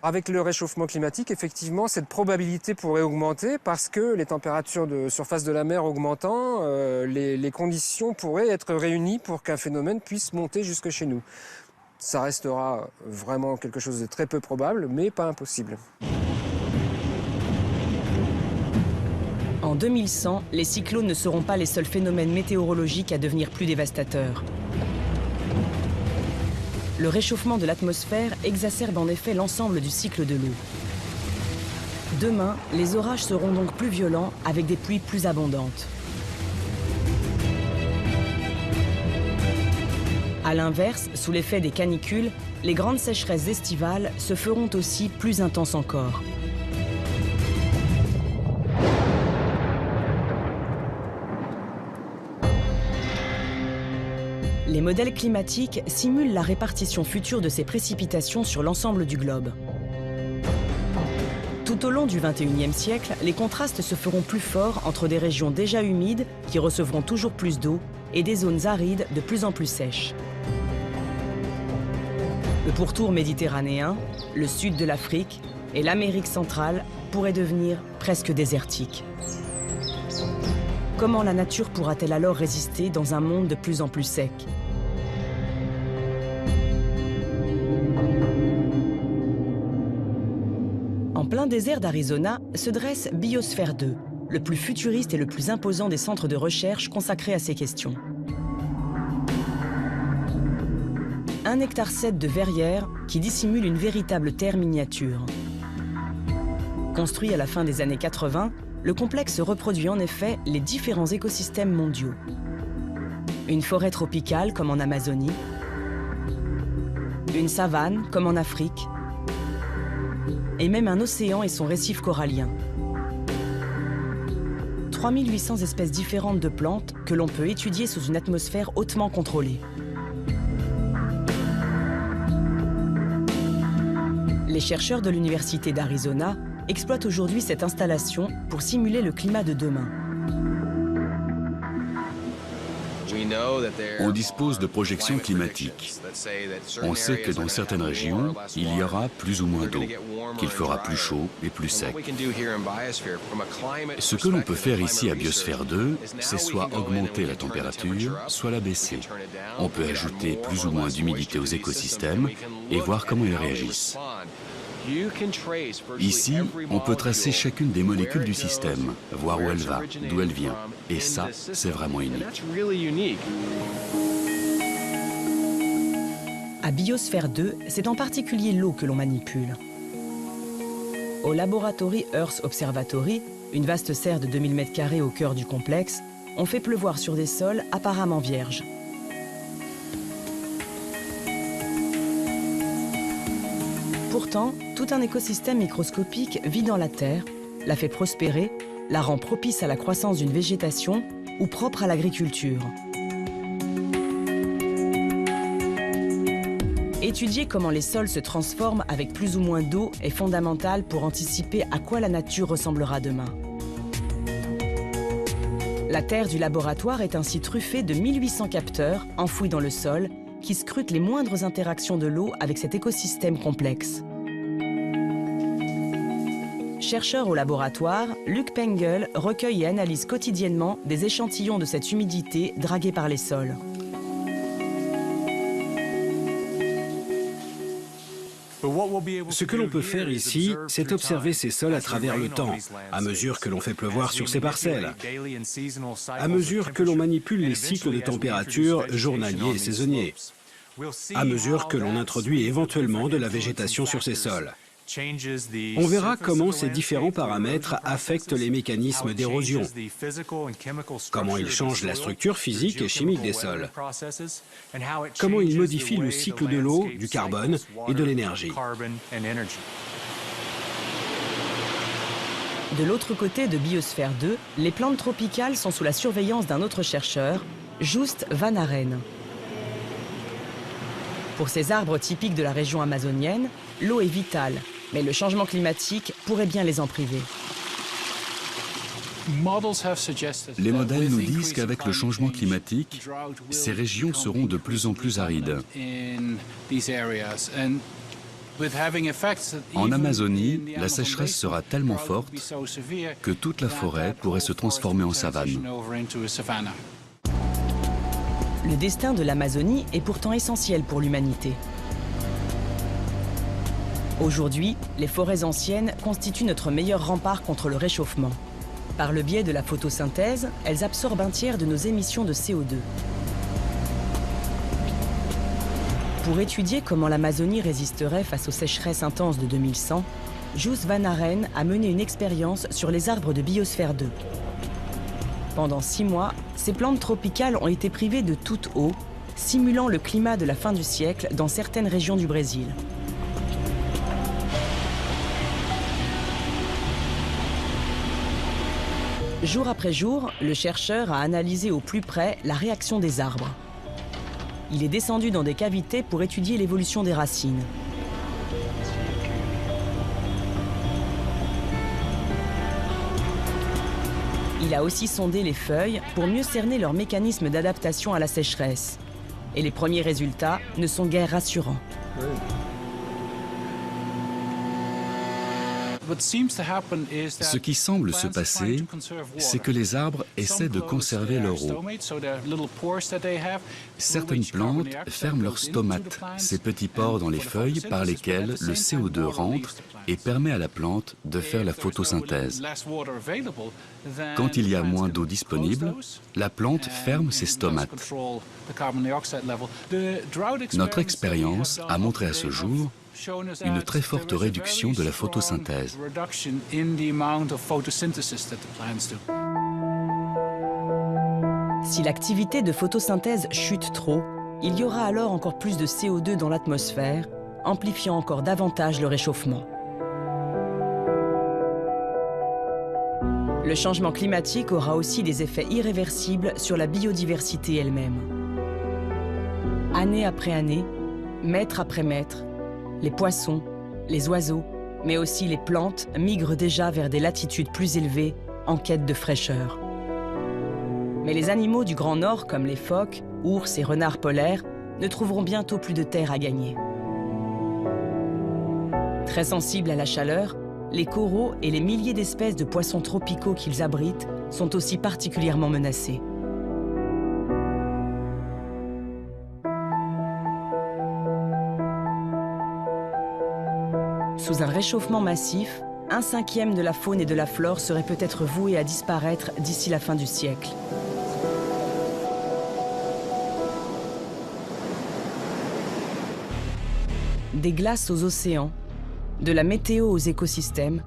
Avec le réchauffement climatique, effectivement, cette probabilité pourrait augmenter parce que les températures de surface de la mer augmentant, les conditions pourraient être réunies pour qu'un phénomène puisse monter jusque chez nous. Ça restera vraiment quelque chose de très peu probable, mais pas impossible. En 2100, les cyclones ne seront pas les seuls phénomènes météorologiques à devenir plus dévastateurs. Le réchauffement de l'atmosphère exacerbe en effet l'ensemble du cycle de l'eau. Demain, les orages seront donc plus violents avec des pluies plus abondantes. A l'inverse, sous l'effet des canicules, les grandes sécheresses estivales se feront aussi plus intenses encore. Les modèles climatiques simulent la répartition future de ces précipitations sur l'ensemble du globe. Tout au long du XXIe siècle, les contrastes se feront plus forts entre des régions déjà humides, qui recevront toujours plus d'eau, et des zones arides de plus en plus sèches. Le pourtour méditerranéen, le sud de l'Afrique et l'Amérique centrale pourraient devenir presque désertiques. Comment la nature pourra-t-elle alors résister dans un monde de plus en plus sec ? En plein désert d'Arizona se dresse Biosphère 2, le plus futuriste et le plus imposant des centres de recherche consacrés à ces questions. 1,7 hectare de verrières qui dissimule une véritable terre miniature. Construit à la fin des années 80, le complexe reproduit en effet les différents écosystèmes mondiaux. Une forêt tropicale comme en Amazonie, une savane comme en Afrique, et même un océan et son récif corallien. 3800 espèces différentes de plantes que l'on peut étudier sous une atmosphère hautement contrôlée. Les chercheurs de l'Université d'Arizona exploite aujourd'hui cette installation pour simuler le climat de demain. On dispose de projections climatiques. On sait que dans certaines régions, il y aura plus ou moins d'eau, qu'il fera plus chaud et plus sec. Ce que l'on peut faire ici à Biosphère 2, c'est soit augmenter la température, soit la baisser. On peut ajouter plus ou moins d'humidité aux écosystèmes et voir comment ils réagissent. Ici, on peut tracer chacune des molécules du système, voir où elle va, d'où elle vient. Et ça, c'est vraiment unique. À Biosphère 2, c'est en particulier l'eau que l'on manipule. Au Laboratory Earth Observatory, une vaste serre de 2000 m² au cœur du complexe, on fait pleuvoir sur des sols apparemment vierges. Pourtant, tout un écosystème microscopique vit dans la Terre, la fait prospérer, la rend propice à la croissance d'une végétation ou propre à l'agriculture. Étudier comment les sols se transforment avec plus ou moins d'eau est fondamental pour anticiper à quoi la nature ressemblera demain. La terre du laboratoire est ainsi truffée de 1800 capteurs enfouis dans le sol qui scrutent les moindres interactions de l'eau avec cet écosystème complexe. Chercheur au laboratoire, Luc Pengel recueille et analyse quotidiennement des échantillons de cette humidité draguée par les sols. Ce que l'on peut faire ici, c'est observer ces sols à travers le temps, à mesure que l'on fait pleuvoir sur ces parcelles, à mesure que l'on manipule les cycles de température journaliers et saisonniers, à mesure que l'on introduit éventuellement de la végétation sur ces sols. On verra comment ces différents paramètres affectent les mécanismes d'érosion, comment ils changent la structure physique et chimique des sols, comment ils modifient le cycle de l'eau, du carbone et de l'énergie. De l'autre côté de Biosphère 2, les plantes tropicales sont sous la surveillance d'un autre chercheur, Joost van Aren. Pour ces arbres typiques de la région amazonienne, l'eau est vitale, mais le changement climatique pourrait bien les en priver. Les modèles nous disent qu'avec le changement climatique, ces régions seront de plus en plus arides. En Amazonie, la sécheresse sera tellement forte que toute la forêt pourrait se transformer en savane. Le destin de l'Amazonie est pourtant essentiel pour l'humanité. Aujourd'hui, les forêts anciennes constituent notre meilleur rempart contre le réchauffement. Par le biais de la photosynthèse, elles absorbent un tiers de nos émissions de CO2. Pour étudier comment l'Amazonie résisterait face aux sécheresses intenses de 2100, Joost van Aren a mené une expérience sur les arbres de Biosphère 2. Pendant 6 mois, ces plantes tropicales ont été privées de toute eau, simulant le climat de la fin du siècle dans certaines régions du Brésil. Jour après jour, le chercheur a analysé au plus près la réaction des arbres. Il est descendu dans des cavités pour étudier l'évolution des racines. Il a aussi sondé les feuilles pour mieux cerner leur mécanisme d'adaptation à la sécheresse. Et les premiers résultats ne sont guère rassurants. Ce qui semble se passer, c'est que les arbres essaient de conserver leur eau. Certaines plantes ferment leurs stomates, ces petits pores dans les feuilles par lesquels le CO2 rentre et permet à la plante de faire la photosynthèse. Quand il y a moins d'eau disponible, la plante ferme ses stomates. Notre expérience a montré à ce jour une très forte réduction de la photosynthèse. Si l'activité de photosynthèse chute trop, il y aura alors encore plus de CO2 dans l'atmosphère, amplifiant encore davantage le réchauffement. Le changement climatique aura aussi des effets irréversibles sur la biodiversité elle-même. Année après année, mètre après mètre, les poissons, les oiseaux, mais aussi les plantes migrent déjà vers des latitudes plus élevées en quête de fraîcheur. Mais les animaux du Grand Nord, comme les phoques, ours et renards polaires, ne trouveront bientôt plus de terre à gagner. Très sensibles à la chaleur, les coraux et les milliers d'espèces de poissons tropicaux qu'ils abritent sont aussi particulièrement menacés. Sous un réchauffement massif, 1/5 de la faune et de la flore serait peut-être vouée à disparaître d'ici la fin du siècle. Des glaces aux océans, de la météo aux écosystèmes,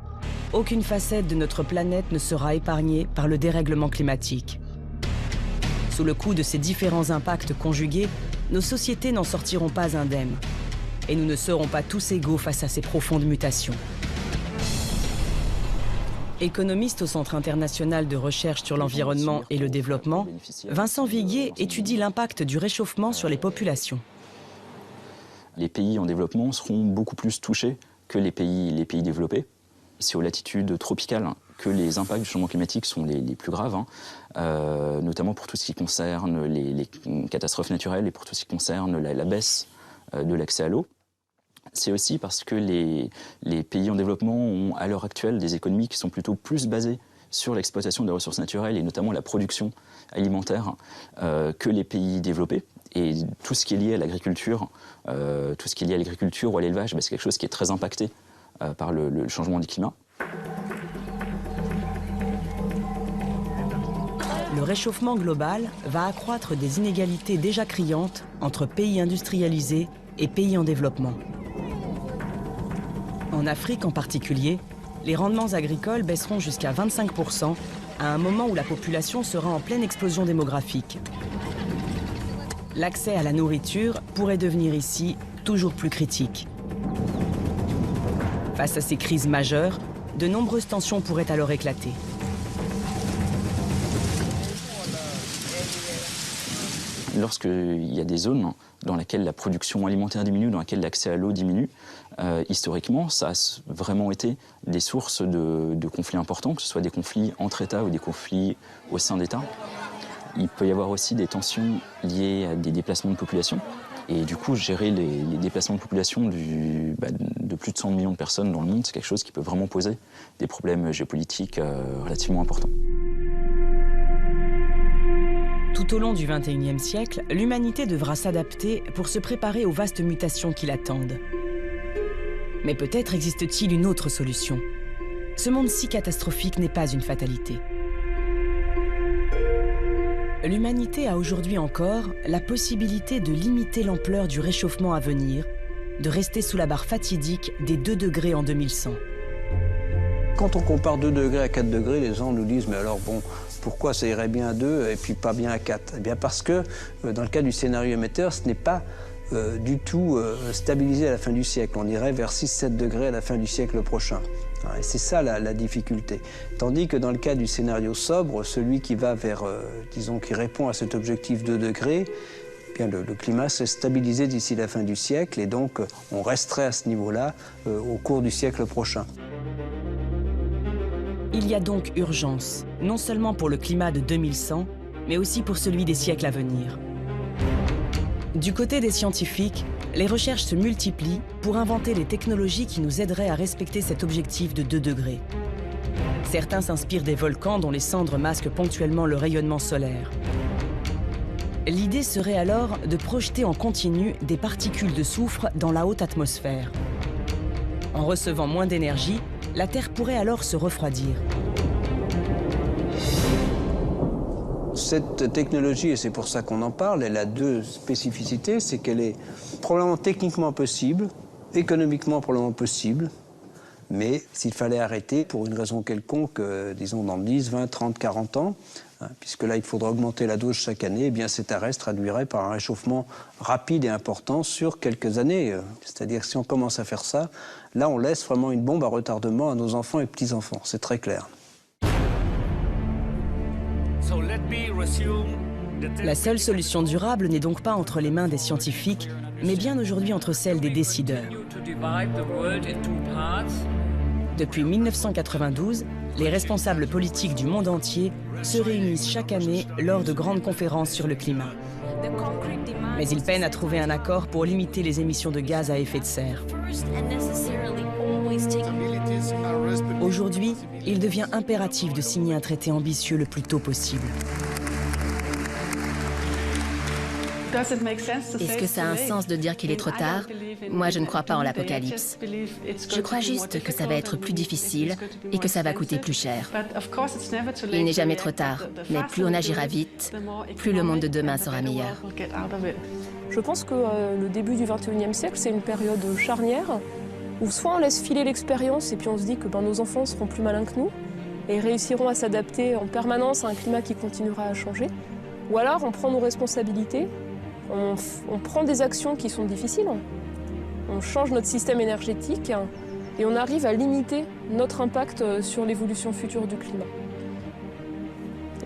aucune facette de notre planète ne sera épargnée par le dérèglement climatique. Sous le coup de ces différents impacts conjugués, nos sociétés n'en sortiront pas indemnes. Et nous ne serons pas tous égaux face à ces profondes mutations. Économiste au Centre international de recherche sur l'environnement et le développement, Vincent Viguier étudie l'impact du réchauffement sur les populations. Les pays en développement seront beaucoup plus touchés que les pays développés. C'est aux latitudes tropicales que les impacts du changement climatique sont les plus graves, notamment pour tout ce qui concerne les catastrophes naturelles et pour tout ce qui concerne la baisse de l'accès à l'eau. C'est aussi parce que les pays en développement ont à l'heure actuelle des économies qui sont plutôt plus basées sur l'exploitation des ressources naturelles et notamment la production alimentaire que les pays développés. Et tout ce qui est lié à l'agriculture, ou à l'élevage, c'est quelque chose qui est très impacté par le changement du climat. Le réchauffement global va accroître des inégalités déjà criantes entre pays industrialisés et pays en développement. En Afrique en particulier, les rendements agricoles baisseront jusqu'à 25% à un moment où la population sera en pleine explosion démographique. L'accès à la nourriture pourrait devenir ici toujours plus critique. Face à ces crises majeures, de nombreuses tensions pourraient alors éclater. Lorsqu'il y a des zones dans lesquelles la production alimentaire diminue, dans lesquelles l'accès à l'eau diminue, historiquement, ça a vraiment été des sources de conflits importants, que ce soit des conflits entre États ou des conflits au sein d'États. Il peut y avoir aussi des tensions liées à des déplacements de population. Et du coup, gérer les déplacements de population de plus de 100 millions de personnes dans le monde, c'est quelque chose qui peut vraiment poser des problèmes géopolitiques relativement importants. Tout au long du XXIe siècle, l'humanité devra s'adapter pour se préparer aux vastes mutations qui l'attendent. Mais peut-être existe-t-il une autre solution. Ce monde si catastrophique n'est pas une fatalité. L'humanité a aujourd'hui encore la possibilité de limiter l'ampleur du réchauffement à venir, de rester sous la barre fatidique des 2 degrés en 2100. Quand on compare 2 degrés à 4 degrés, les gens nous disent « mais alors bon, pourquoi ça irait bien à 2 et puis pas bien à 4 ?» Eh bien parce que dans le cas du scénario émetteur, ce n'est pas du tout stabilisé à la fin du siècle. On irait vers 6-7 degrés à la fin du siècle prochain. Et c'est ça la difficulté. Tandis que dans le cas du scénario sobre, celui qui va vers, disons, qui répond à cet objectif 2 degrés, eh bien le climat s'est stabilisé d'ici la fin du siècle et donc on resterait à ce niveau-là au cours du siècle prochain. Il y a donc urgence, non seulement pour le climat de 2100, mais aussi pour celui des siècles à venir. Du côté des scientifiques, les recherches se multiplient pour inventer les technologies qui nous aideraient à respecter cet objectif de 2 degrés. Certains s'inspirent des volcans dont les cendres masquent ponctuellement le rayonnement solaire. L'idée serait alors de projeter en continu des particules de soufre dans la haute atmosphère. En recevant moins d'énergie, la Terre pourrait alors se refroidir. Cette technologie, et c'est pour ça qu'on en parle, elle a 2 spécificités. C'est qu'elle est probablement techniquement possible, économiquement probablement possible, mais s'il fallait arrêter pour une raison quelconque, disons dans 10, 20, 30, 40 ans, puisque là il faudra augmenter la dose chaque année, eh bien cet arrêt se traduirait par un réchauffement rapide et important sur quelques années. C'est-à-dire que si on commence à faire ça, là on laisse vraiment une bombe à retardement à nos enfants et petits-enfants, c'est très clair. La seule solution durable n'est donc pas entre les mains des scientifiques, mais bien aujourd'hui entre celles des décideurs. Depuis 1992, les responsables politiques du monde entier se réunissent chaque année lors de grandes conférences sur le climat. Mais ils peinent à trouver un accord pour limiter les émissions de gaz à effet de serre. Aujourd'hui, il devient impératif de signer un traité ambitieux le plus tôt possible. Est-ce que ça a un sens de dire qu'il est trop tard? Moi, je ne crois pas en l'apocalypse. Je crois juste que ça va être plus difficile et que ça va coûter plus cher. Il n'est jamais trop tard, mais plus on agira vite, plus le monde de demain sera meilleur. Je pense que le début du XXIe siècle, c'est une période charnière où soit on laisse filer l'expérience et puis on se dit que nos enfants seront plus malins que nous et réussiront à s'adapter en permanence à un climat qui continuera à changer, ou alors on prend nos responsabilités. On prend des actions qui sont difficiles, on change notre système énergétique et on arrive à limiter notre impact sur l'évolution future du climat.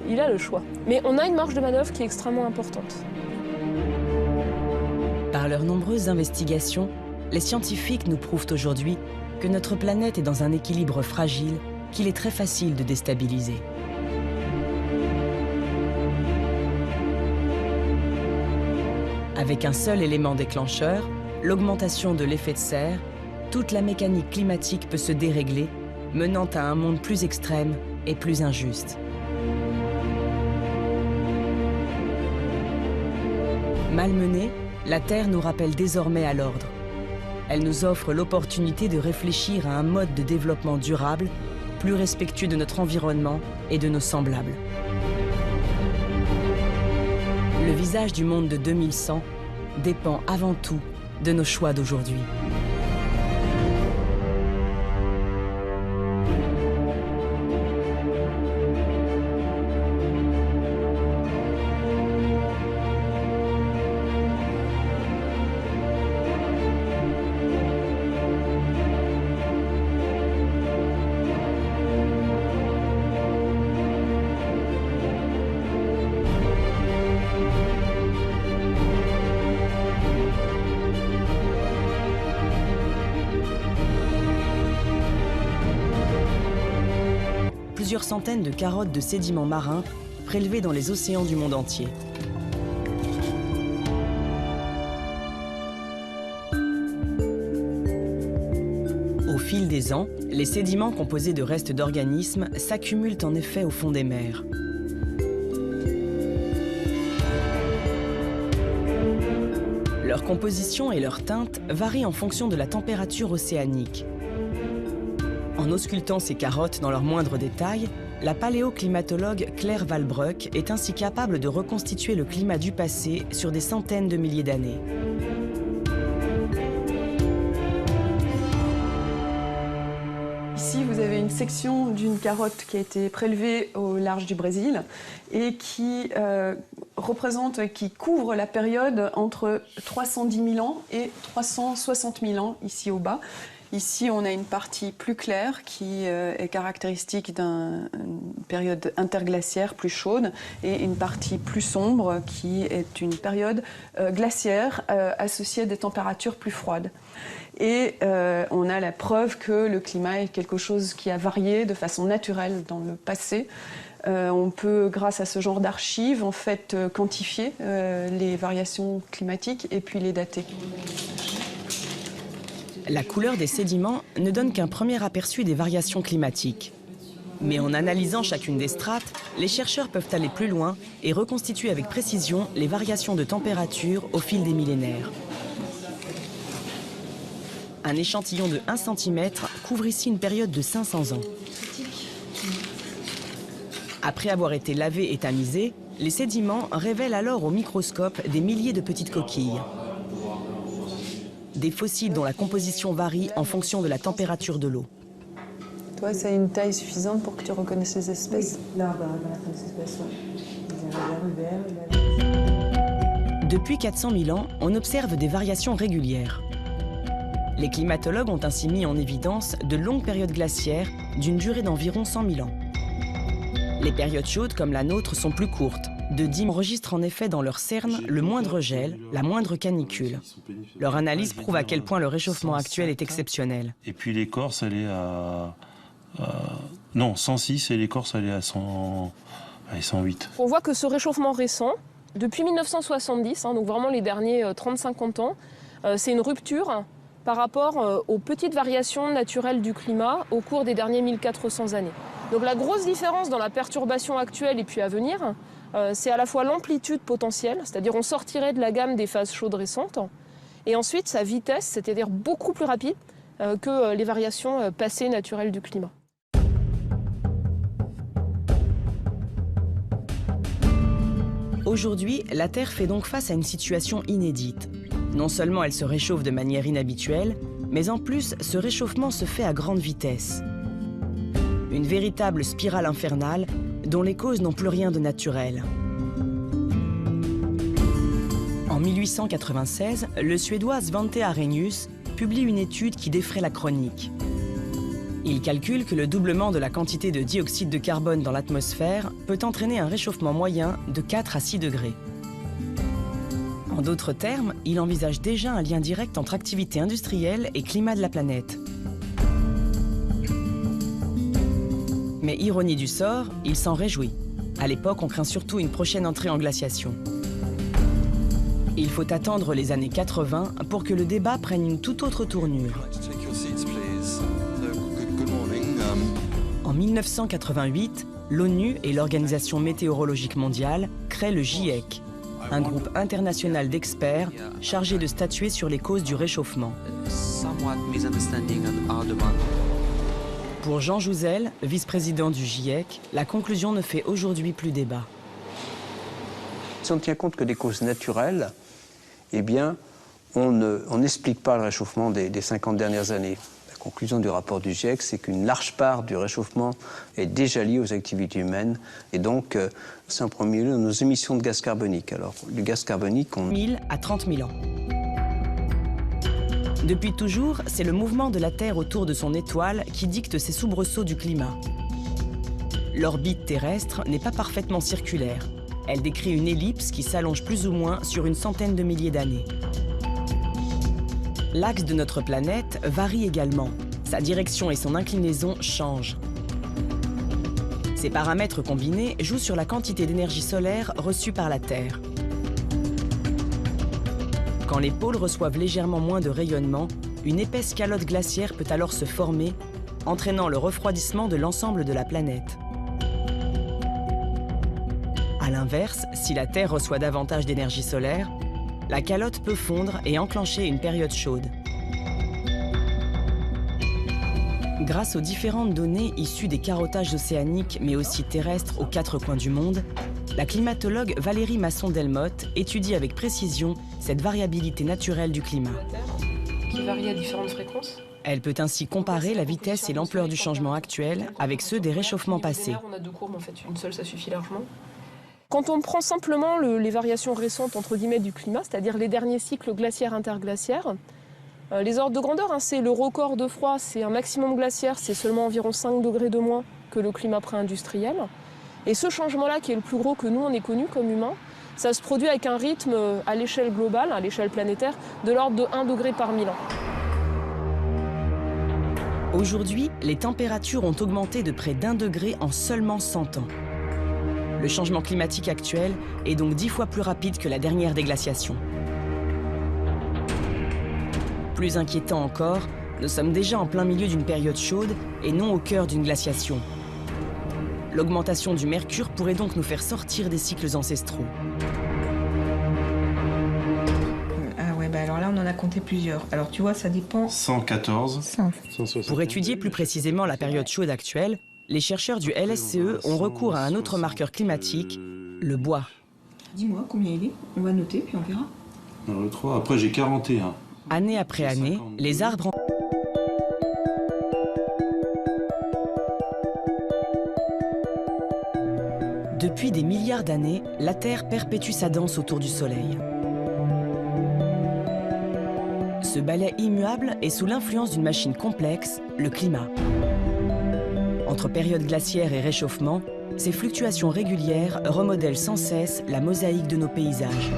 Il a le choix. Mais on a une marge de manœuvre qui est extrêmement importante. Par leurs nombreuses investigations, les scientifiques nous prouvent aujourd'hui que notre planète est dans un équilibre fragile qu'il est très facile de déstabiliser. Avec un seul élément déclencheur, l'augmentation de l'effet de serre, toute la mécanique climatique peut se dérégler, menant à un monde plus extrême et plus injuste. Malmenée, la Terre nous rappelle désormais à l'ordre. Elle nous offre l'opportunité de réfléchir à un mode de développement durable, plus respectueux de notre environnement et de nos semblables. Le visage du monde de 2100 dépend avant tout de nos choix d'aujourd'hui. Plusieurs centaines de carottes de sédiments marins prélevés dans les océans du monde entier. Au fil des ans, les sédiments composés de restes d'organismes s'accumulent en effet au fond des mers. Leur composition et leur teinte varient en fonction de la température océanique. En auscultant ces carottes dans leurs moindres détails, la paléoclimatologue Claire Valbruck est ainsi capable de reconstituer le climat du passé sur des centaines de milliers d'années. Ici, vous avez une section d'une carotte qui a été prélevée au large du Brésil et qui qui couvre la période entre 310 000 ans et 360 000 ans, ici au bas. Ici, on a une partie plus claire qui est caractéristique d'une période interglaciaire plus chaude et une partie plus sombre qui est une période glaciaire associée à des températures plus froides. Et on a la preuve que le climat est quelque chose qui a varié de façon naturelle dans le passé. On peut, grâce à ce genre d'archives, en fait, quantifier les variations climatiques et puis les dater. La couleur des sédiments ne donne qu'un premier aperçu des variations climatiques. Mais en analysant chacune des strates, les chercheurs peuvent aller plus loin et reconstituer avec précision les variations de température au fil des millénaires. Un échantillon de 1 cm couvre ici une période de 500 ans. Après avoir été lavés et tamisés, les sédiments révèlent alors au microscope des milliers de petites coquilles. Des fossiles dont la composition varie en fonction de la température de l'eau. Toi, ça a une taille suffisante pour que tu reconnaisses les espèces? Oui. Là, on reconnaît les espèces, oui. Depuis 400 000 ans, on observe des variations régulières. Les climatologues ont ainsi mis en évidence de longues périodes glaciaires d'une durée d'environ 100 000 ans. Les périodes chaudes comme la nôtre sont plus courtes, de Dim enregistrent en effet dans leur cerne le moindre gel, la moindre canicule. Leur analyse prouve à quel point le réchauffement actuel est exceptionnel. Et puis l'écorce, elle est à... non, 106 et l'écorce, elle est à 108. On voit que ce réchauffement récent, depuis 1970, donc vraiment les derniers 30-50 ans, c'est une rupture par rapport aux petites variations naturelles du climat au cours des derniers 1400 années. Donc la grosse différence dans la perturbation actuelle et puis à venir, c'est à la fois l'amplitude potentielle, c'est-à-dire on sortirait de la gamme des phases chaudes récentes, et ensuite sa vitesse, c'est-à-dire beaucoup plus rapide que les variations passées naturelles du climat. Aujourd'hui, la Terre fait donc face à une situation inédite. Non seulement elle se réchauffe de manière inhabituelle, mais en plus, ce réchauffement se fait à grande vitesse. Une véritable spirale infernale dont les causes n'ont plus rien de naturel. En 1896, le Suédois Svante Arrhenius publie une étude qui défraie la chronique. Il calcule que le doublement de la quantité de dioxyde de carbone dans l'atmosphère peut entraîner un réchauffement moyen de 4 à 6 degrés. En d'autres termes, il envisage déjà un lien direct entre activité industrielle et climat de la planète. Mais ironie du sort, il s'en réjouit. À l'époque, on craint surtout une prochaine entrée en glaciation. Il faut attendre les années 80 pour que le débat prenne une toute autre tournure. En 1988, l'ONU et l'Organisation météorologique mondiale créent le GIEC, un groupe international d'experts chargé de statuer sur les causes du réchauffement. Pour Jean Jouzel, vice-président du GIEC, la conclusion ne fait aujourd'hui plus débat. Si on tient compte que des causes naturelles, eh bien, on n'explique pas le réchauffement des 50 dernières années. La conclusion du rapport du GIEC, c'est qu'une large part du réchauffement est déjà liée aux activités humaines. Et donc, c'est en premier lieu nos émissions de gaz carbonique. Alors, le gaz carbonique, 1000 à 30 000 ans. Depuis toujours, c'est le mouvement de la Terre autour de son étoile qui dicte ces soubresauts du climat. L'orbite terrestre n'est pas parfaitement circulaire. Elle décrit une ellipse qui s'allonge plus ou moins sur une centaine de milliers d'années. L'axe de notre planète varie également. Sa direction et son inclinaison changent. Ces paramètres combinés jouent sur la quantité d'énergie solaire reçue par la Terre. Quand les pôles reçoivent légèrement moins de rayonnement, une épaisse calotte glaciaire peut alors se former, entraînant le refroidissement de l'ensemble de la planète. A l'inverse, si la Terre reçoit davantage d'énergie solaire, la calotte peut fondre et enclencher une période chaude. Grâce aux différentes données issues des carottages océaniques mais aussi terrestres aux 4 coins du monde, la climatologue Valérie Masson-Delmotte étudie avec précision cette variabilité naturelle du climat. Qui varie à différentes fréquences. Elle peut ainsi comparer la vitesse et l'ampleur du changement actuel avec ceux des réchauffements passés. On a 2 courbes, en fait, une seule ça suffit largement. Quand on prend simplement les variations récentes entre guillemets du climat, c'est-à-dire les derniers cycles glaciaires-interglaciaires, les ordres de grandeur, c'est le record de froid, c'est un maximum glaciaire, c'est seulement environ 5 degrés de moins que le climat pré-industriel. Et ce changement-là, qui est le plus gros que nous, on ait connu comme humains, ça se produit avec un rythme à l'échelle globale, à l'échelle planétaire, de l'ordre de 1 degré par 1000 ans. Aujourd'hui, les températures ont augmenté de près d'1 degré en seulement 100 ans. Le changement climatique actuel est donc 10 fois plus rapide que la dernière déglaciation. Plus inquiétant encore, nous sommes déjà en plein milieu d'une période chaude et non au cœur d'une glaciation. L'augmentation du mercure pourrait donc nous faire sortir des cycles ancestraux. Ah ouais, bah alors là, on en a compté plusieurs. Alors tu vois, ça dépend... 114. 160. Pour étudier plus précisément la période chaude actuelle, les chercheurs du LSCE ont recours à un autre marqueur climatique, le bois. Dis-moi combien il est, on va noter, puis on verra. Le 3, après j'ai 41. Année après année, les arbres... Depuis des milliards d'années, la Terre perpétue sa danse autour du Soleil. Ce ballet immuable est sous l'influence d'une machine complexe, le climat. En Entre période glaciaire et réchauffement, ces fluctuations régulières remodèlent sans cesse la mosaïque de nos paysages.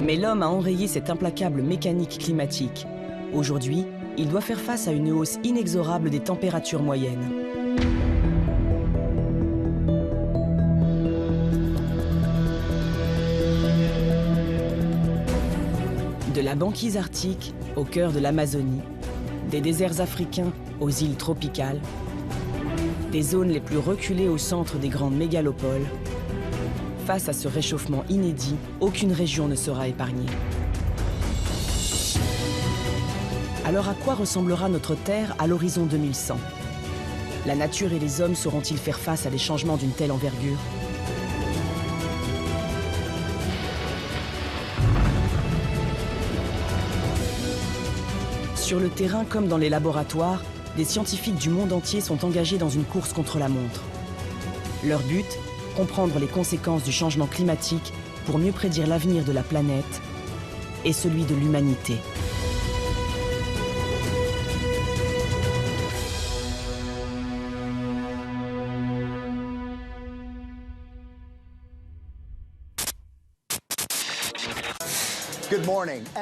Mais l'homme a enrayé cette implacable mécanique climatique. Aujourd'hui, il doit faire face à une hausse inexorable des températures moyennes. De la banquise arctique au cœur de l'Amazonie, des déserts africains aux îles tropicales, des zones les plus reculées au centre des grandes mégalopoles, face à ce réchauffement inédit, aucune région ne sera épargnée. Alors à quoi ressemblera notre Terre à l'horizon 2100? La nature et les hommes sauront-ils faire face à des changements d'une telle envergure? Sur le terrain comme dans les laboratoires, des scientifiques du monde entier sont engagés dans une course contre la montre. Leur but, comprendre les conséquences du changement climatique pour mieux prédire l'avenir de la planète et celui de l'humanité.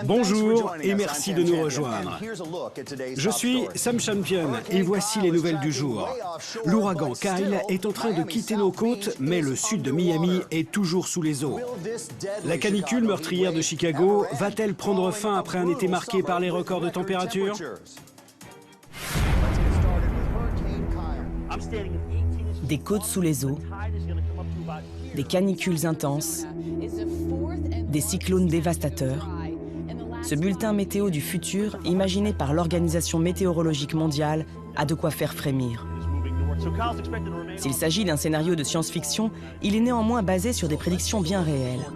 Bonjour et merci de nous rejoindre. Je suis Sam Champion et voici les nouvelles du jour. L'ouragan Kyle est en train de quitter nos côtes, mais le sud de Miami est toujours sous les eaux. La canicule meurtrière de Chicago va-t-elle prendre fin après un été marqué par les records de température? Des côtes sous les eaux, des canicules intenses, des cyclones dévastateurs. Ce bulletin météo du futur, imaginé par l'Organisation météorologique mondiale, a de quoi faire frémir. S'il s'agit d'un scénario de science-fiction, il est néanmoins basé sur des prédictions bien réelles.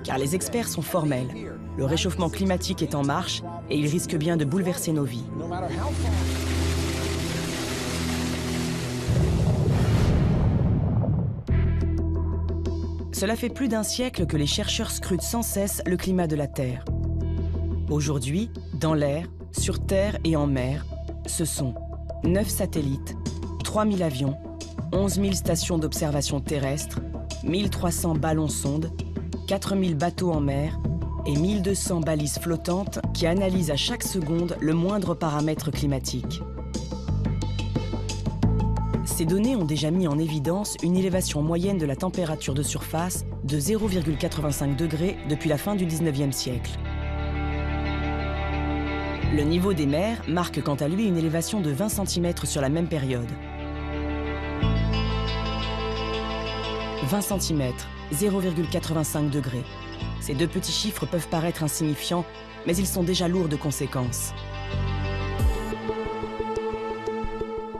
Car les experts sont formels. Le réchauffement climatique est en marche et il risque bien de bouleverser nos vies. Cela fait plus d'un siècle que les chercheurs scrutent sans cesse le climat de la Terre. Aujourd'hui, dans l'air, sur Terre et en mer, ce sont 9 satellites, 3000 avions, 11 000 stations d'observation terrestre, 1300 ballons-sondes, 4000 bateaux en mer et 1200 balises flottantes qui analysent à chaque seconde le moindre paramètre climatique. Ces données ont déjà mis en évidence une élévation moyenne de la température de surface de 0,85 degrés depuis la fin du 19e siècle. Le niveau des mers marque quant à lui une élévation de 20 cm sur la même période. 20 cm, 0,85 degrés. Ces deux petits chiffres peuvent paraître insignifiants, mais ils sont déjà lourds de conséquences.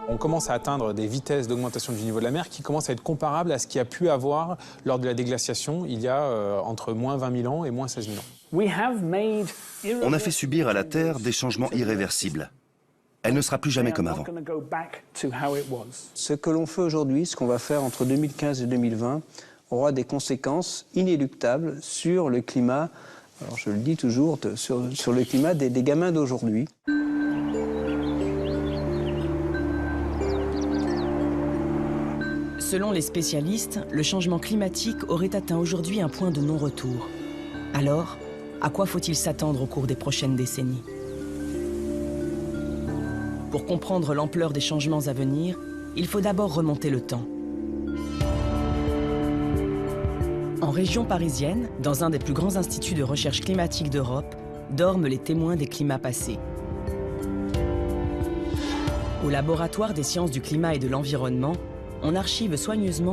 On commence à atteindre des vitesses d'augmentation du niveau de la mer qui commencent à être comparables à ce qu'il y a pu avoir lors de la déglaciation il y a entre moins 20 000 ans et moins 16 000 ans. On a fait subir à la Terre des changements irréversibles. Elle ne sera plus jamais comme avant. Ce que l'on fait aujourd'hui, ce qu'on va faire entre 2015 et 2020, aura des conséquences inéluctables sur le climat, alors je le dis toujours, sur le climat des gamins d'aujourd'hui. Selon les spécialistes, le changement climatique aurait atteint aujourd'hui un point de non-retour. Alors, à quoi faut-il s'attendre au cours des prochaines décennies? Pour comprendre l'ampleur des changements à venir, il faut d'abord remonter le temps. En région parisienne, dans un des plus grands instituts de recherche climatique d'Europe, dorment les témoins des climats passés. Au laboratoire des sciences du climat et de l'environnement, on archive soigneusement